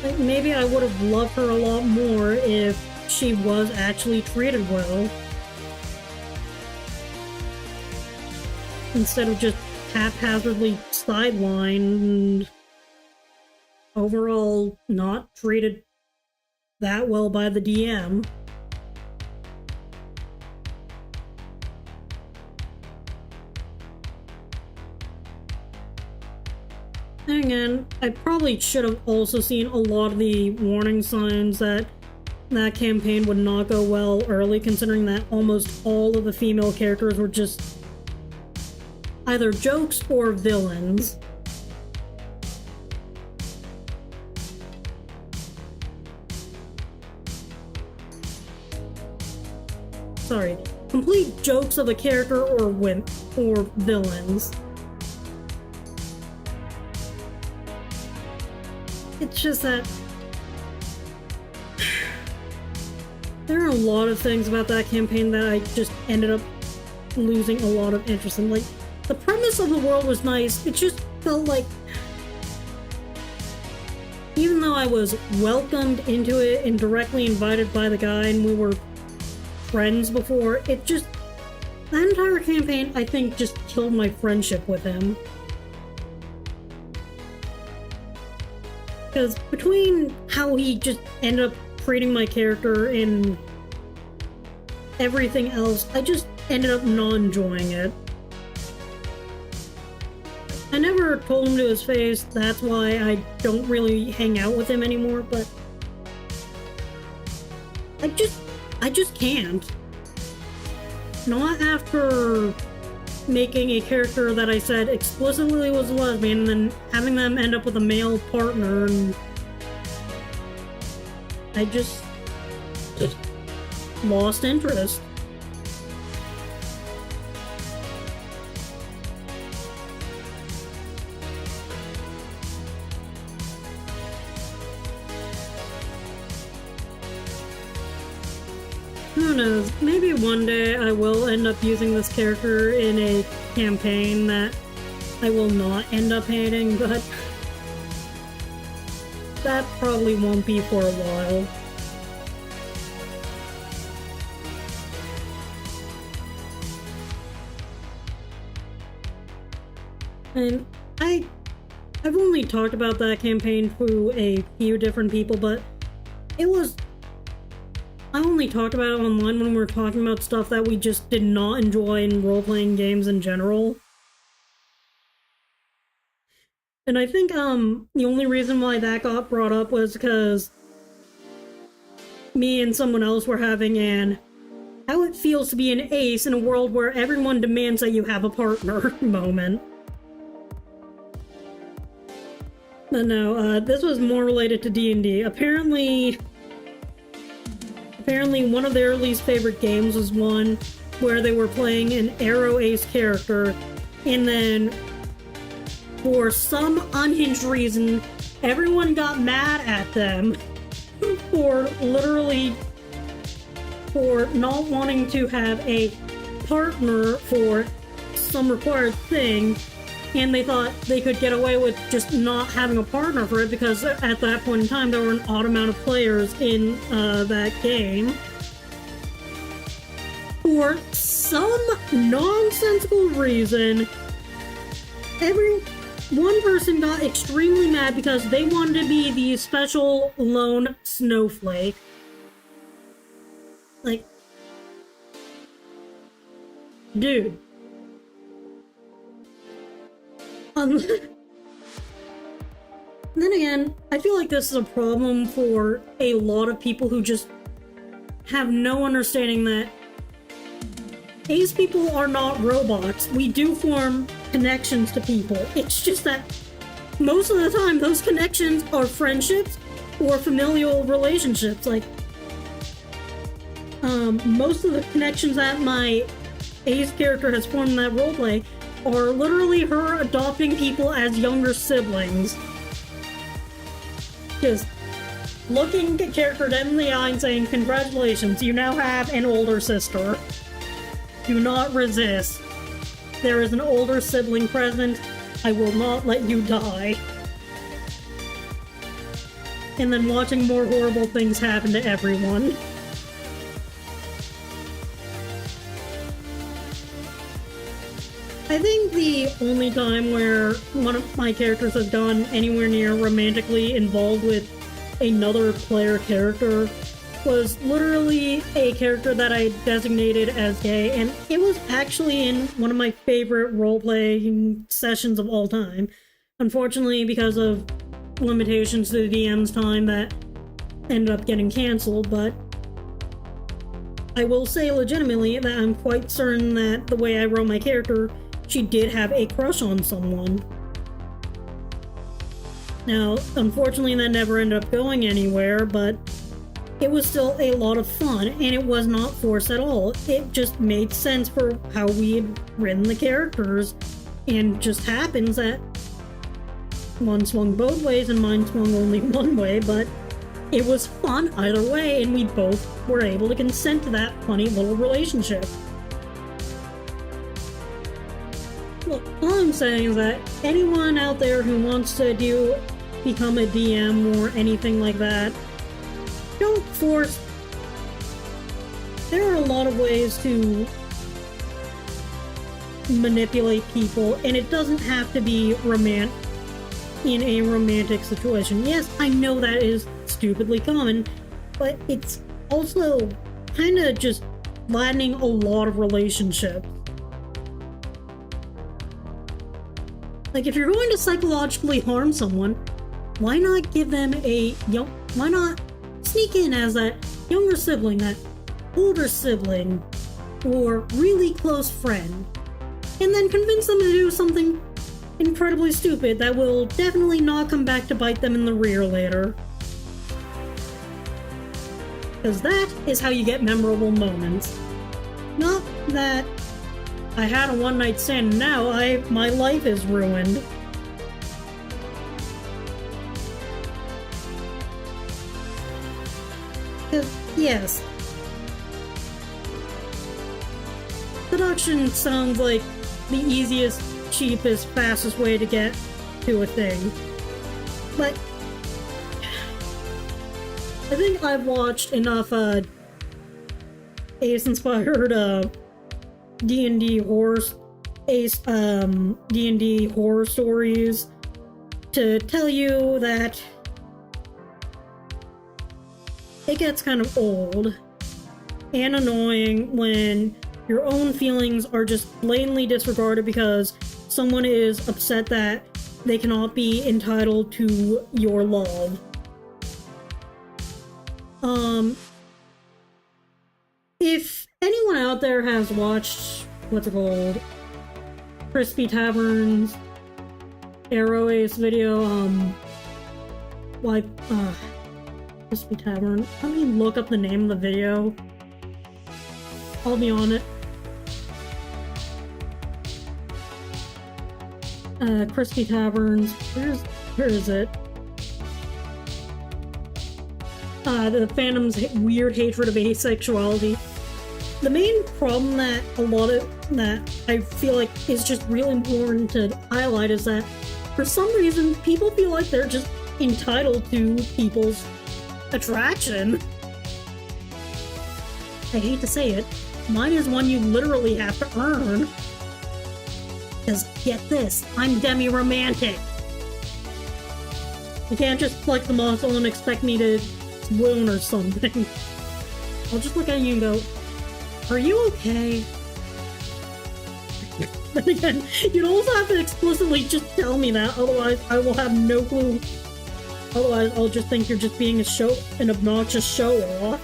Like, maybe I would have loved her a lot more if she was actually treated well, instead of just haphazardly sidelined and overall not treated that well by the DM. And again, I probably should have also seen a lot of the warning signs that that campaign would not go well early, considering that almost all of the female characters were just either jokes or villains. Sorry, complete jokes of a character or villains. It's just that there are a lot of things about that campaign that I just ended up losing a lot of interest in. Like, the premise of the world was nice, it just felt like even though I was welcomed into it and directly invited by the guy and we were friends before, it just, that entire campaign, I think, just killed my friendship with him. Because between how he just ended up treating my character and everything else, I just ended up not enjoying it. I never told him to his face, that's why I don't really hang out with him anymore, but I just can't. Not after making a character that I said explicitly was a lesbian and then having them end up with a male partner, and I just lost interest. Who knows, maybe one day I will end up using this character in a campaign that I will not end up hating, but that probably won't be for a while. And I've only talked about that campaign to a few different people, but I only talked about it online when we were talking about stuff that we just did not enjoy in role-playing games in general. And I think, the only reason why that got brought up was because me and someone else were having how it feels to be an ace in a world where everyone demands that you have a partner moment. But no, this was more related to D&D. Apparently one of their least favorite games was one where they were playing an Arrow Ace character, and then for some unhinged reason, everyone got mad at them for not wanting to have a partner for some required thing, and they thought they could get away with just not having a partner for it because at that point in time there were an odd amount of players in that game. For some nonsensical reason, one person got extremely mad because they wanted to be the special lone snowflake. Like, dude. Then again, I feel like this is a problem for a lot of people who just have no understanding that ace people are not robots. We do form connections to people. It's just that most of the time those connections are friendships or familial relationships. Like, most of the connections that my ace character has formed in that roleplay are literally her adopting people as younger siblings. Just looking the character dead in the eye and saying, "Congratulations, you now have an older sister. Do not resist. There is an older sibling present. I will not let you die." And then watching more horrible things happen to everyone. I think the only time where one of my characters has gone anywhere near romantically involved with another player character was literally a character that I designated as gay, and it was actually in one of my favorite role-playing sessions of all time. Unfortunately, because of limitations to the DM's time, that ended up getting cancelled, but I will say legitimately that I'm quite certain that the way I wrote my character, she did have a crush on someone. Now, unfortunately that never ended up going anywhere, but it was still a lot of fun, and it was not forced at all. It just made sense for how we had written the characters, and just happens that one swung both ways and mine swung only one way, but it was fun either way, and we both were able to consent to that funny little relationship. Look, all I'm saying is that anyone out there who wants to do become a DM or anything like that, don't force. There are a lot of ways to manipulate people, and it doesn't have to be in a romantic situation. Yes, I know that is stupidly common, but it's also kind of just flattening a lot of relationships. Like, if you're going to psychologically harm someone, why not give them why not sneak in as that younger sibling, that older sibling, or really close friend, and then convince them to do something incredibly stupid that will definitely not come back to bite them in the rear later. Because that is how you get memorable moments. Not that I had a one-night stand and now my life is ruined. Yes. Seduction sounds like the easiest, cheapest, fastest way to get to a thing. But I think I've watched enough Ace-inspired D&D horror stories to tell you that it gets kind of old and annoying when your own feelings are just blatantly disregarded because someone is upset that they cannot be entitled to your love. If anyone out there has watched, what's it called? Crispy Tavern's Arrow Ace video, Crispy Tavern. Let me look up the name of the video. I'll be on it. Crispy Taverns. Where is it? The fandom's weird hatred of asexuality. The main problem that I feel like is just really important to highlight is that for some reason people feel like they're just entitled to people's attraction. I hate to say it, mine is one you literally have to earn. Because get this, I'm demi-romantic. You can't just flex the muscle and expect me to swoon or something. I'll just look at you and go, are you okay? But again, you'd also have to explicitly just tell me that, otherwise I will have no clue. Otherwise, I'll just think you're just being an obnoxious show-off.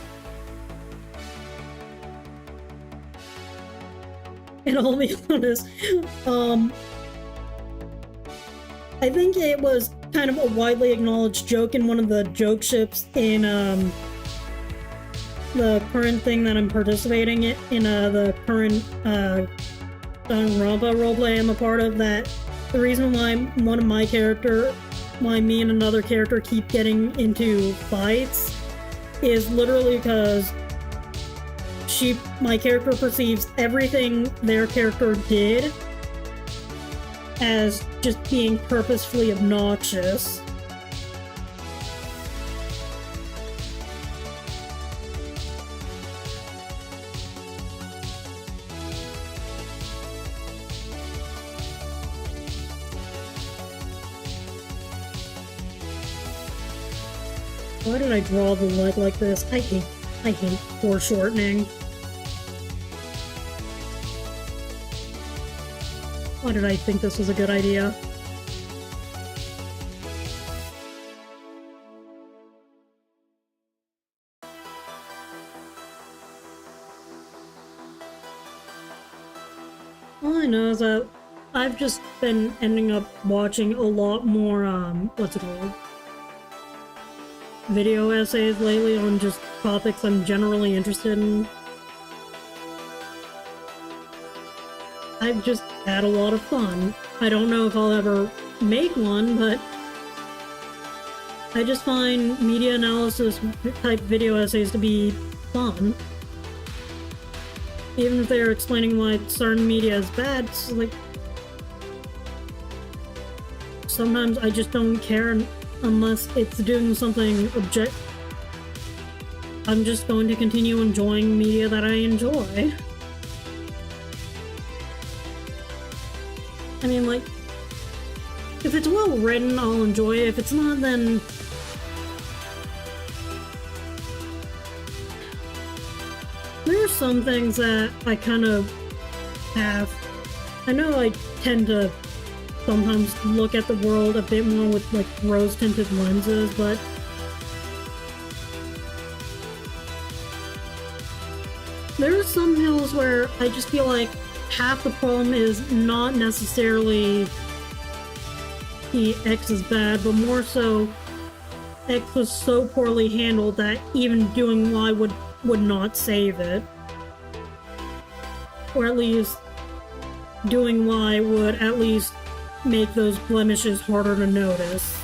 And I'll be honest, I think it was kind of a widely acknowledged joke in one of the joke ships in, the current thing that I'm participating in, the current, Danganronpa roleplay I'm a part of, that the reason why me and another character keep getting into fights is literally because my character perceives everything their character did as just being purposefully obnoxious. Why did I draw the leg like this? I hate foreshortening. Why did I think this was a good idea? All I know is that I've just been ending up watching a lot more, what's it called? Video essays lately on just topics I'm generally interested in. I've just had a lot of fun. I don't know if I'll ever make one, but I just find media analysis type video essays to be fun. Even if they're explaining why certain media is bad, it's like, sometimes I just don't care unless it's doing something I'm just going to continue enjoying media that I enjoy. I mean, like, if it's well written, I'll enjoy it. If it's not, then there are some things that I kind of have. I know I tend to sometimes look at the world a bit more with, like, rose-tinted lenses, but there are some hills where I just feel like half the problem is not necessarily the X is bad, but more so X was so poorly handled that even doing Y would not save it. Or at least doing Y would at least make those blemishes harder to notice.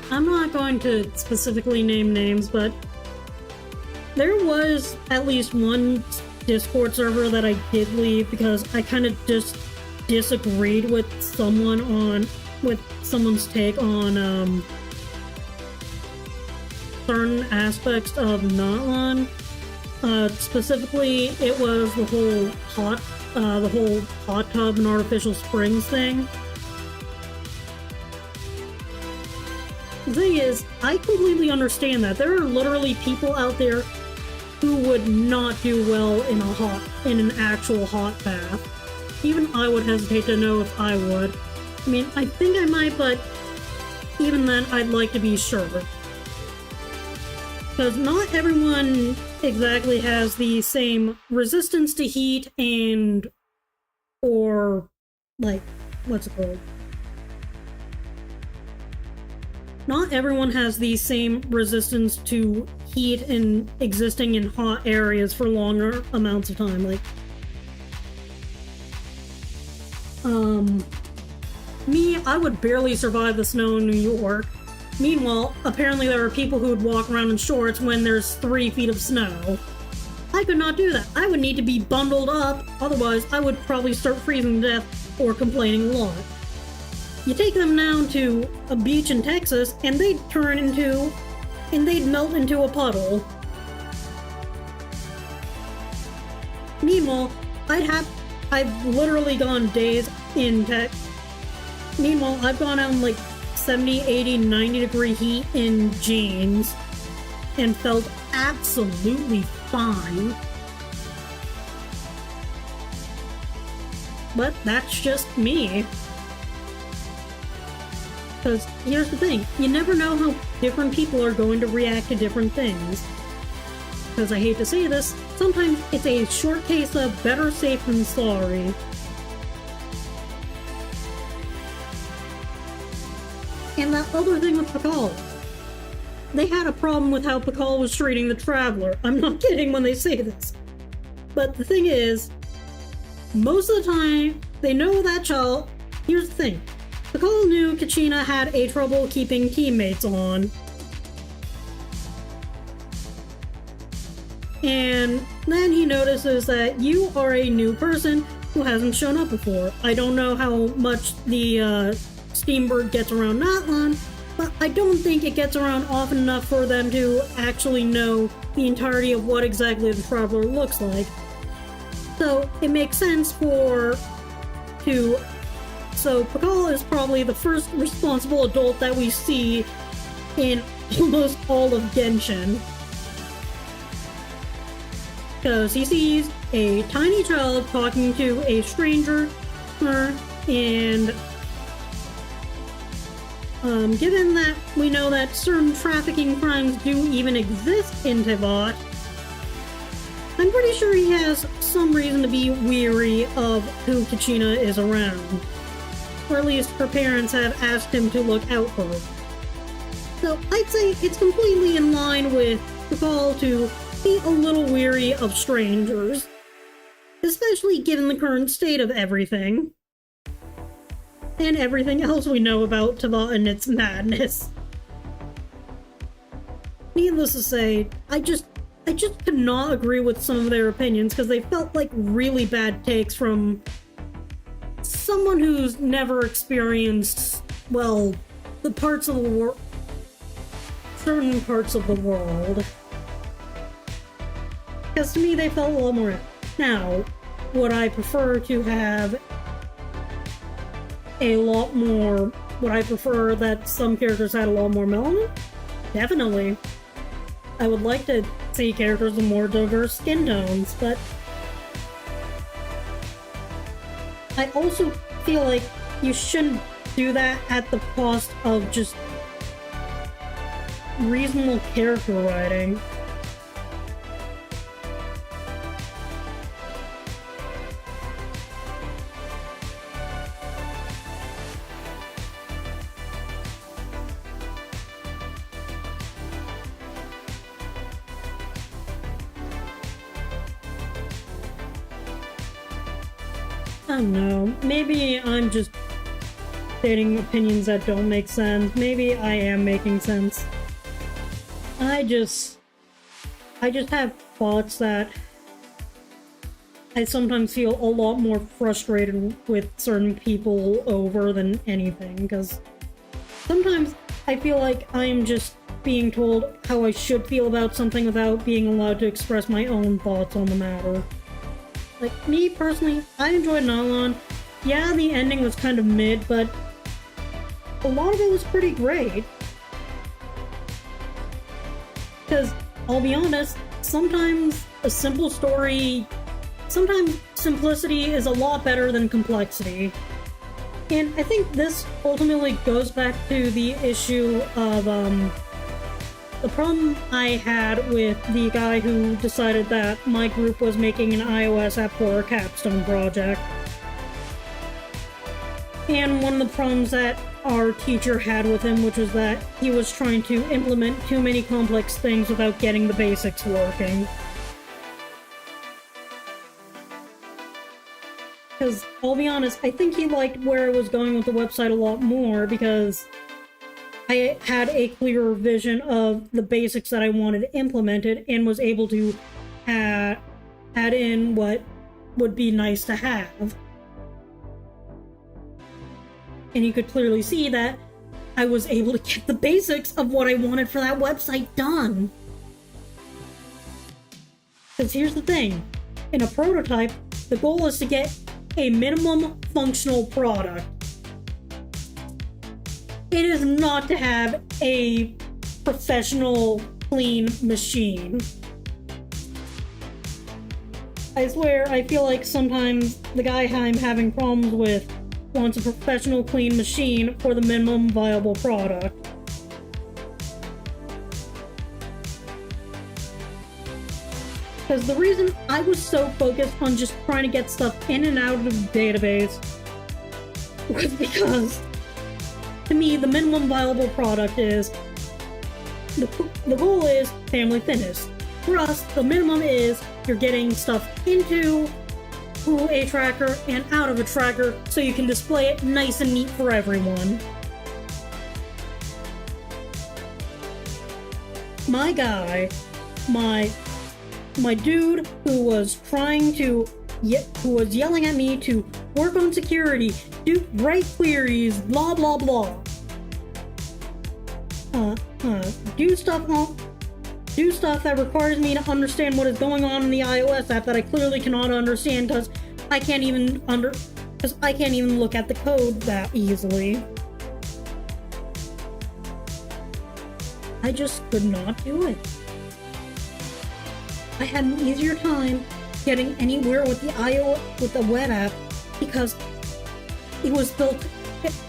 I'm not going to specifically name names, but there was at least one Discord server that I did leave because I kind of just disagreed with someone's take on certain aspects of Not specifically, it was the whole hot tub and artificial springs thing. The thing is, I completely understand that. There are literally people out there who would not do well in an actual hot bath. Even I would hesitate to know if I would. I mean, I think I might, but even then, I'd like to be sure. Because not everyone exactly has the same resistance to heat or, like, what's it called? Not everyone has the same resistance to heat in existing in hot areas for longer amounts of time. Like, me, I would barely survive the snow in New York. Meanwhile, apparently there are people who would walk around in shorts when there's 3 feet of snow. I could not do that. I would need to be bundled up, otherwise I would probably start freezing to death or complaining a lot. You take them down to a beach in Texas, and they'd melt into a puddle. Meanwhile, I've literally gone days in Meanwhile, I've gone out in like 70, 80, 90 degree heat in jeans and felt absolutely fine. But that's just me. Because here's the thing, you never know how different people are going to react to different things. Because I hate to say this, sometimes it's a short case of better safe than sorry. And that other thing with Pakal. They had a problem with how Pakal was treating the Traveler. I'm not kidding when they say this. But the thing is, most of the time, they know that child. Here's the thing. Pakal knew Kachina had a trouble keeping teammates on. And then he notices that you are a new person who hasn't shown up before. I don't know how much the Steambird gets around Natlan, but I don't think it gets around often enough for them to actually know the entirety of what exactly the Traveler looks like. So it makes sense So Pakal is probably the first responsible adult that we see in almost all of Genshin. Because he sees a tiny child talking to a stranger, and given that we know that certain trafficking crimes do even exist in Teyvat, I'm pretty sure he has some reason to be weary of who Kachina is around. Or at least her parents have asked him to look out for her. So I'd say it's completely in line with Pakal to be a little weary of strangers. Especially given the current state of everything. And everything else we know about Teyvat and its madness. Needless to say, I just could not agree with some of their opinions because they felt like really bad takes from someone who's never experienced, well, the parts of the world, certain parts of the world, because to me they felt a lot more. Now, would I prefer to have a lot more? Would I prefer that some characters had a lot more melanin? Definitely. I would like to see characters with more diverse skin tones, but I also feel like you shouldn't do that at the cost of just reasonable character writing. I don't know. Maybe I'm just stating opinions that don't make sense. Maybe I am making sense. I just have thoughts that I sometimes feel a lot more frustrated with certain people over than anything, because sometimes I feel like I'm just being told how I should feel about something without being allowed to express my own thoughts on the matter. Like, me personally, I enjoyed Nylon. Yeah, the ending was kind of mid, but a lot of it was pretty great. Because, I'll be honest, sometimes a simple story, sometimes simplicity is a lot better than complexity. And I think this ultimately goes back to the issue of, the problem I had with the guy who decided that my group was making an iOS app for a capstone project. And one of the problems that our teacher had with him, which was that he was trying to implement too many complex things without getting the basics working. Because, I'll be honest, I think he liked where I was going with the website a lot more, because I had a clearer vision of the basics that I wanted implemented and was able to add in what would be nice to have. And you could clearly see that I was able to get the basics of what I wanted for that website done. Because here's the thing, in a prototype, the goal is to get a minimum functional product. It is not to have a professional, clean machine. I swear, I feel like sometimes the guy I'm having problems with wants a professional, clean machine for the minimum viable product. Because the reason I was so focused on just trying to get stuff in and out of the database was because, to me, the minimum viable product is, the goal is family fitness. For us, the minimum is you're getting stuff into a tracker and out of a tracker so you can display it nice and neat for everyone. My guy, my dude who was who was yelling at me to work on security, write queries, blah blah blah. Do stuff that requires me to understand what is going on in the iOS app that I clearly cannot understand because I can't even look at the code that easily. I just could not do it. I had an easier time getting anywhere with the web app because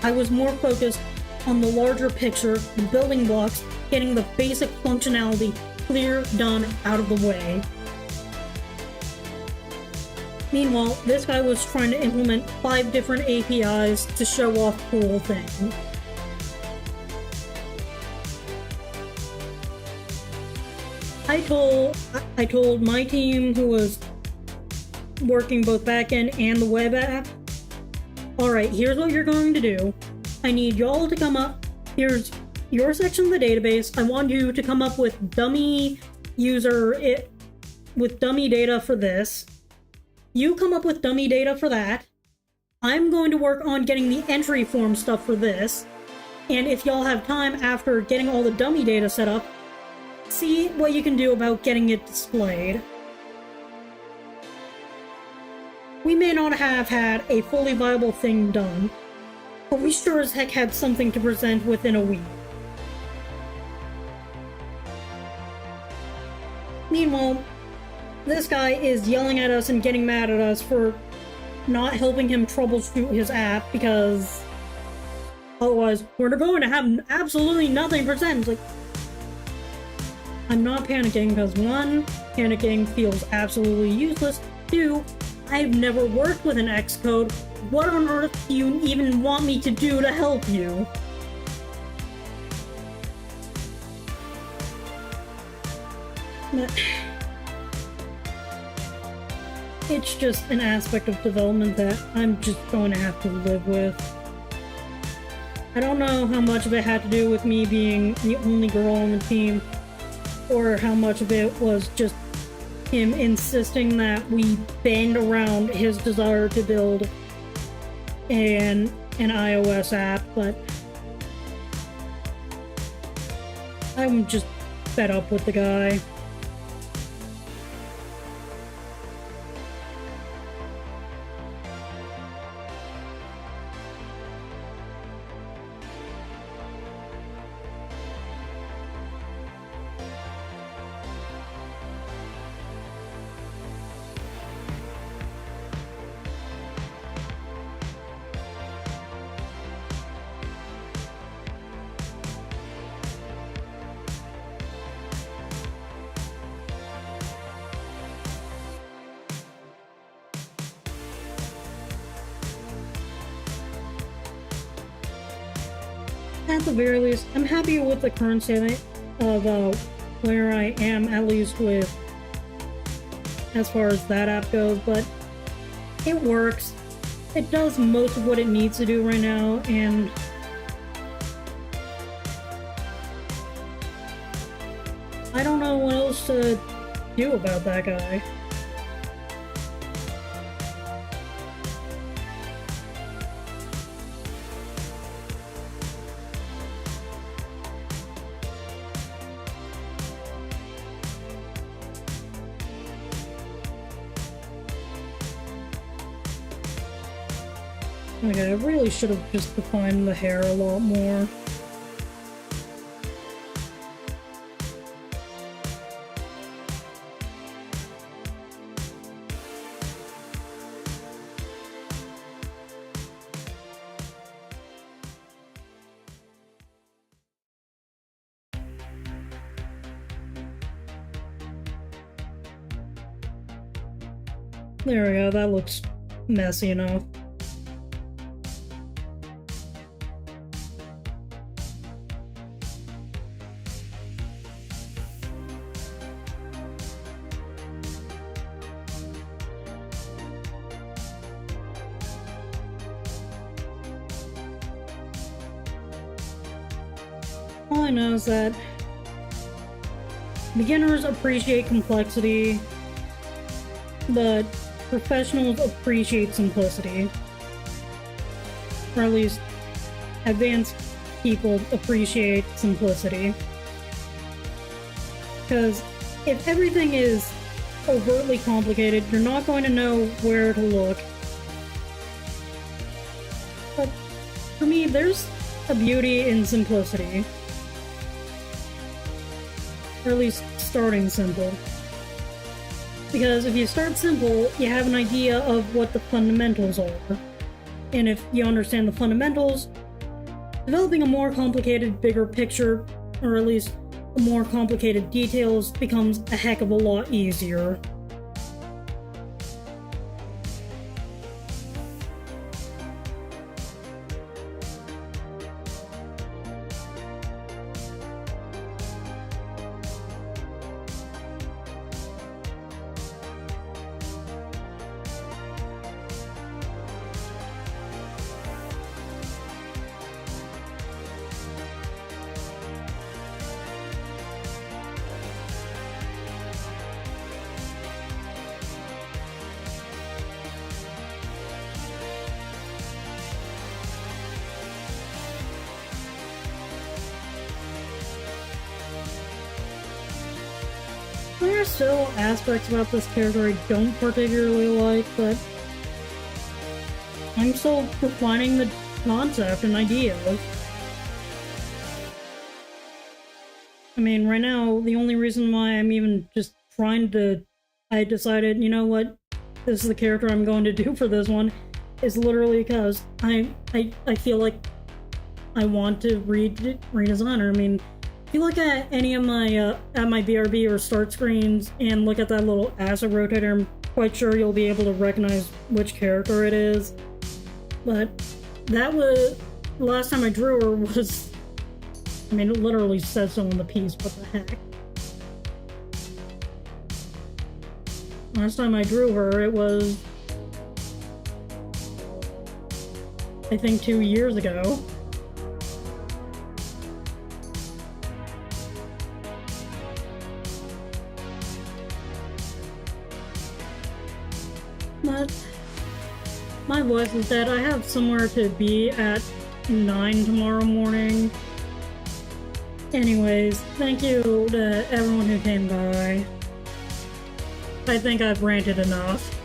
I was more focused on the larger picture, the building blocks, getting the basic functionality clear, done, out of the way. Meanwhile, this guy was trying to implement 5 different APIs to show off cool things. I told my team, who was working both backend and the web app, alright, here's what you're going to do. I need y'all to come up, here's your section of the database. I want you to come up with dummy data for this. You come up with dummy data for that. I'm going to work on getting the entry form stuff for this, and if y'all have time after getting all the dummy data set up, see what you can do about getting it displayed. We may not have had a fully viable thing done, but we sure as heck had something to present within a week. Meanwhile, this guy is yelling at us and getting mad at us for not helping him troubleshoot his app because otherwise we're going to have absolutely nothing to present. It's like, I'm not panicking because 1, panicking feels absolutely useless. 2, I've never worked with an Xcode. What on earth do you even want me to do to help you? But it's just an aspect of development that I'm just going to have to live with. I don't know how much of it had to do with me being the only girl on the team, or how much of it was just him insisting that we bend around his desire to build an iOS app, but I'm just fed up with the guy. At the very least, I'm happy with the current state of where I am, at least with as far as that app goes, but it works. It does most of what it needs to do right now, and I don't know what else to do about that guy. Like, I really should have just defined the hair a lot more. There we go, that looks messy enough. All I know is that beginners appreciate complexity, but professionals appreciate simplicity. Or at least advanced people appreciate simplicity. Because if everything is overtly complicated, you're not going to know where to look. But for me, there's a beauty in simplicity. Or at least starting simple. Because if you start simple, you have an idea of what the fundamentals are. And if you understand the fundamentals, developing a more complicated, bigger picture, or at least more complicated details, becomes a heck of a lot easier. There are still aspects about this character I don't particularly like, but I'm still refining the concept and ideas. I mean, right now, the only reason why I'm even just trying to... I decided, you know what, this is the character I'm going to do for this one, is literally because I feel like I want to redesign her. I mean, if you look at any of my at my BRB or start screens and look at that little asset rotator, I'm quite sure you'll be able to recognize which character it is. But that was the last time I drew her was, I mean, it literally says so on the piece. What the heck? Last time I drew her, it was, I think, 2 years ago. But my voice is dead. I have somewhere to be at 9 tomorrow morning. Anyways, thank you to everyone who came by. I think I've ranted enough.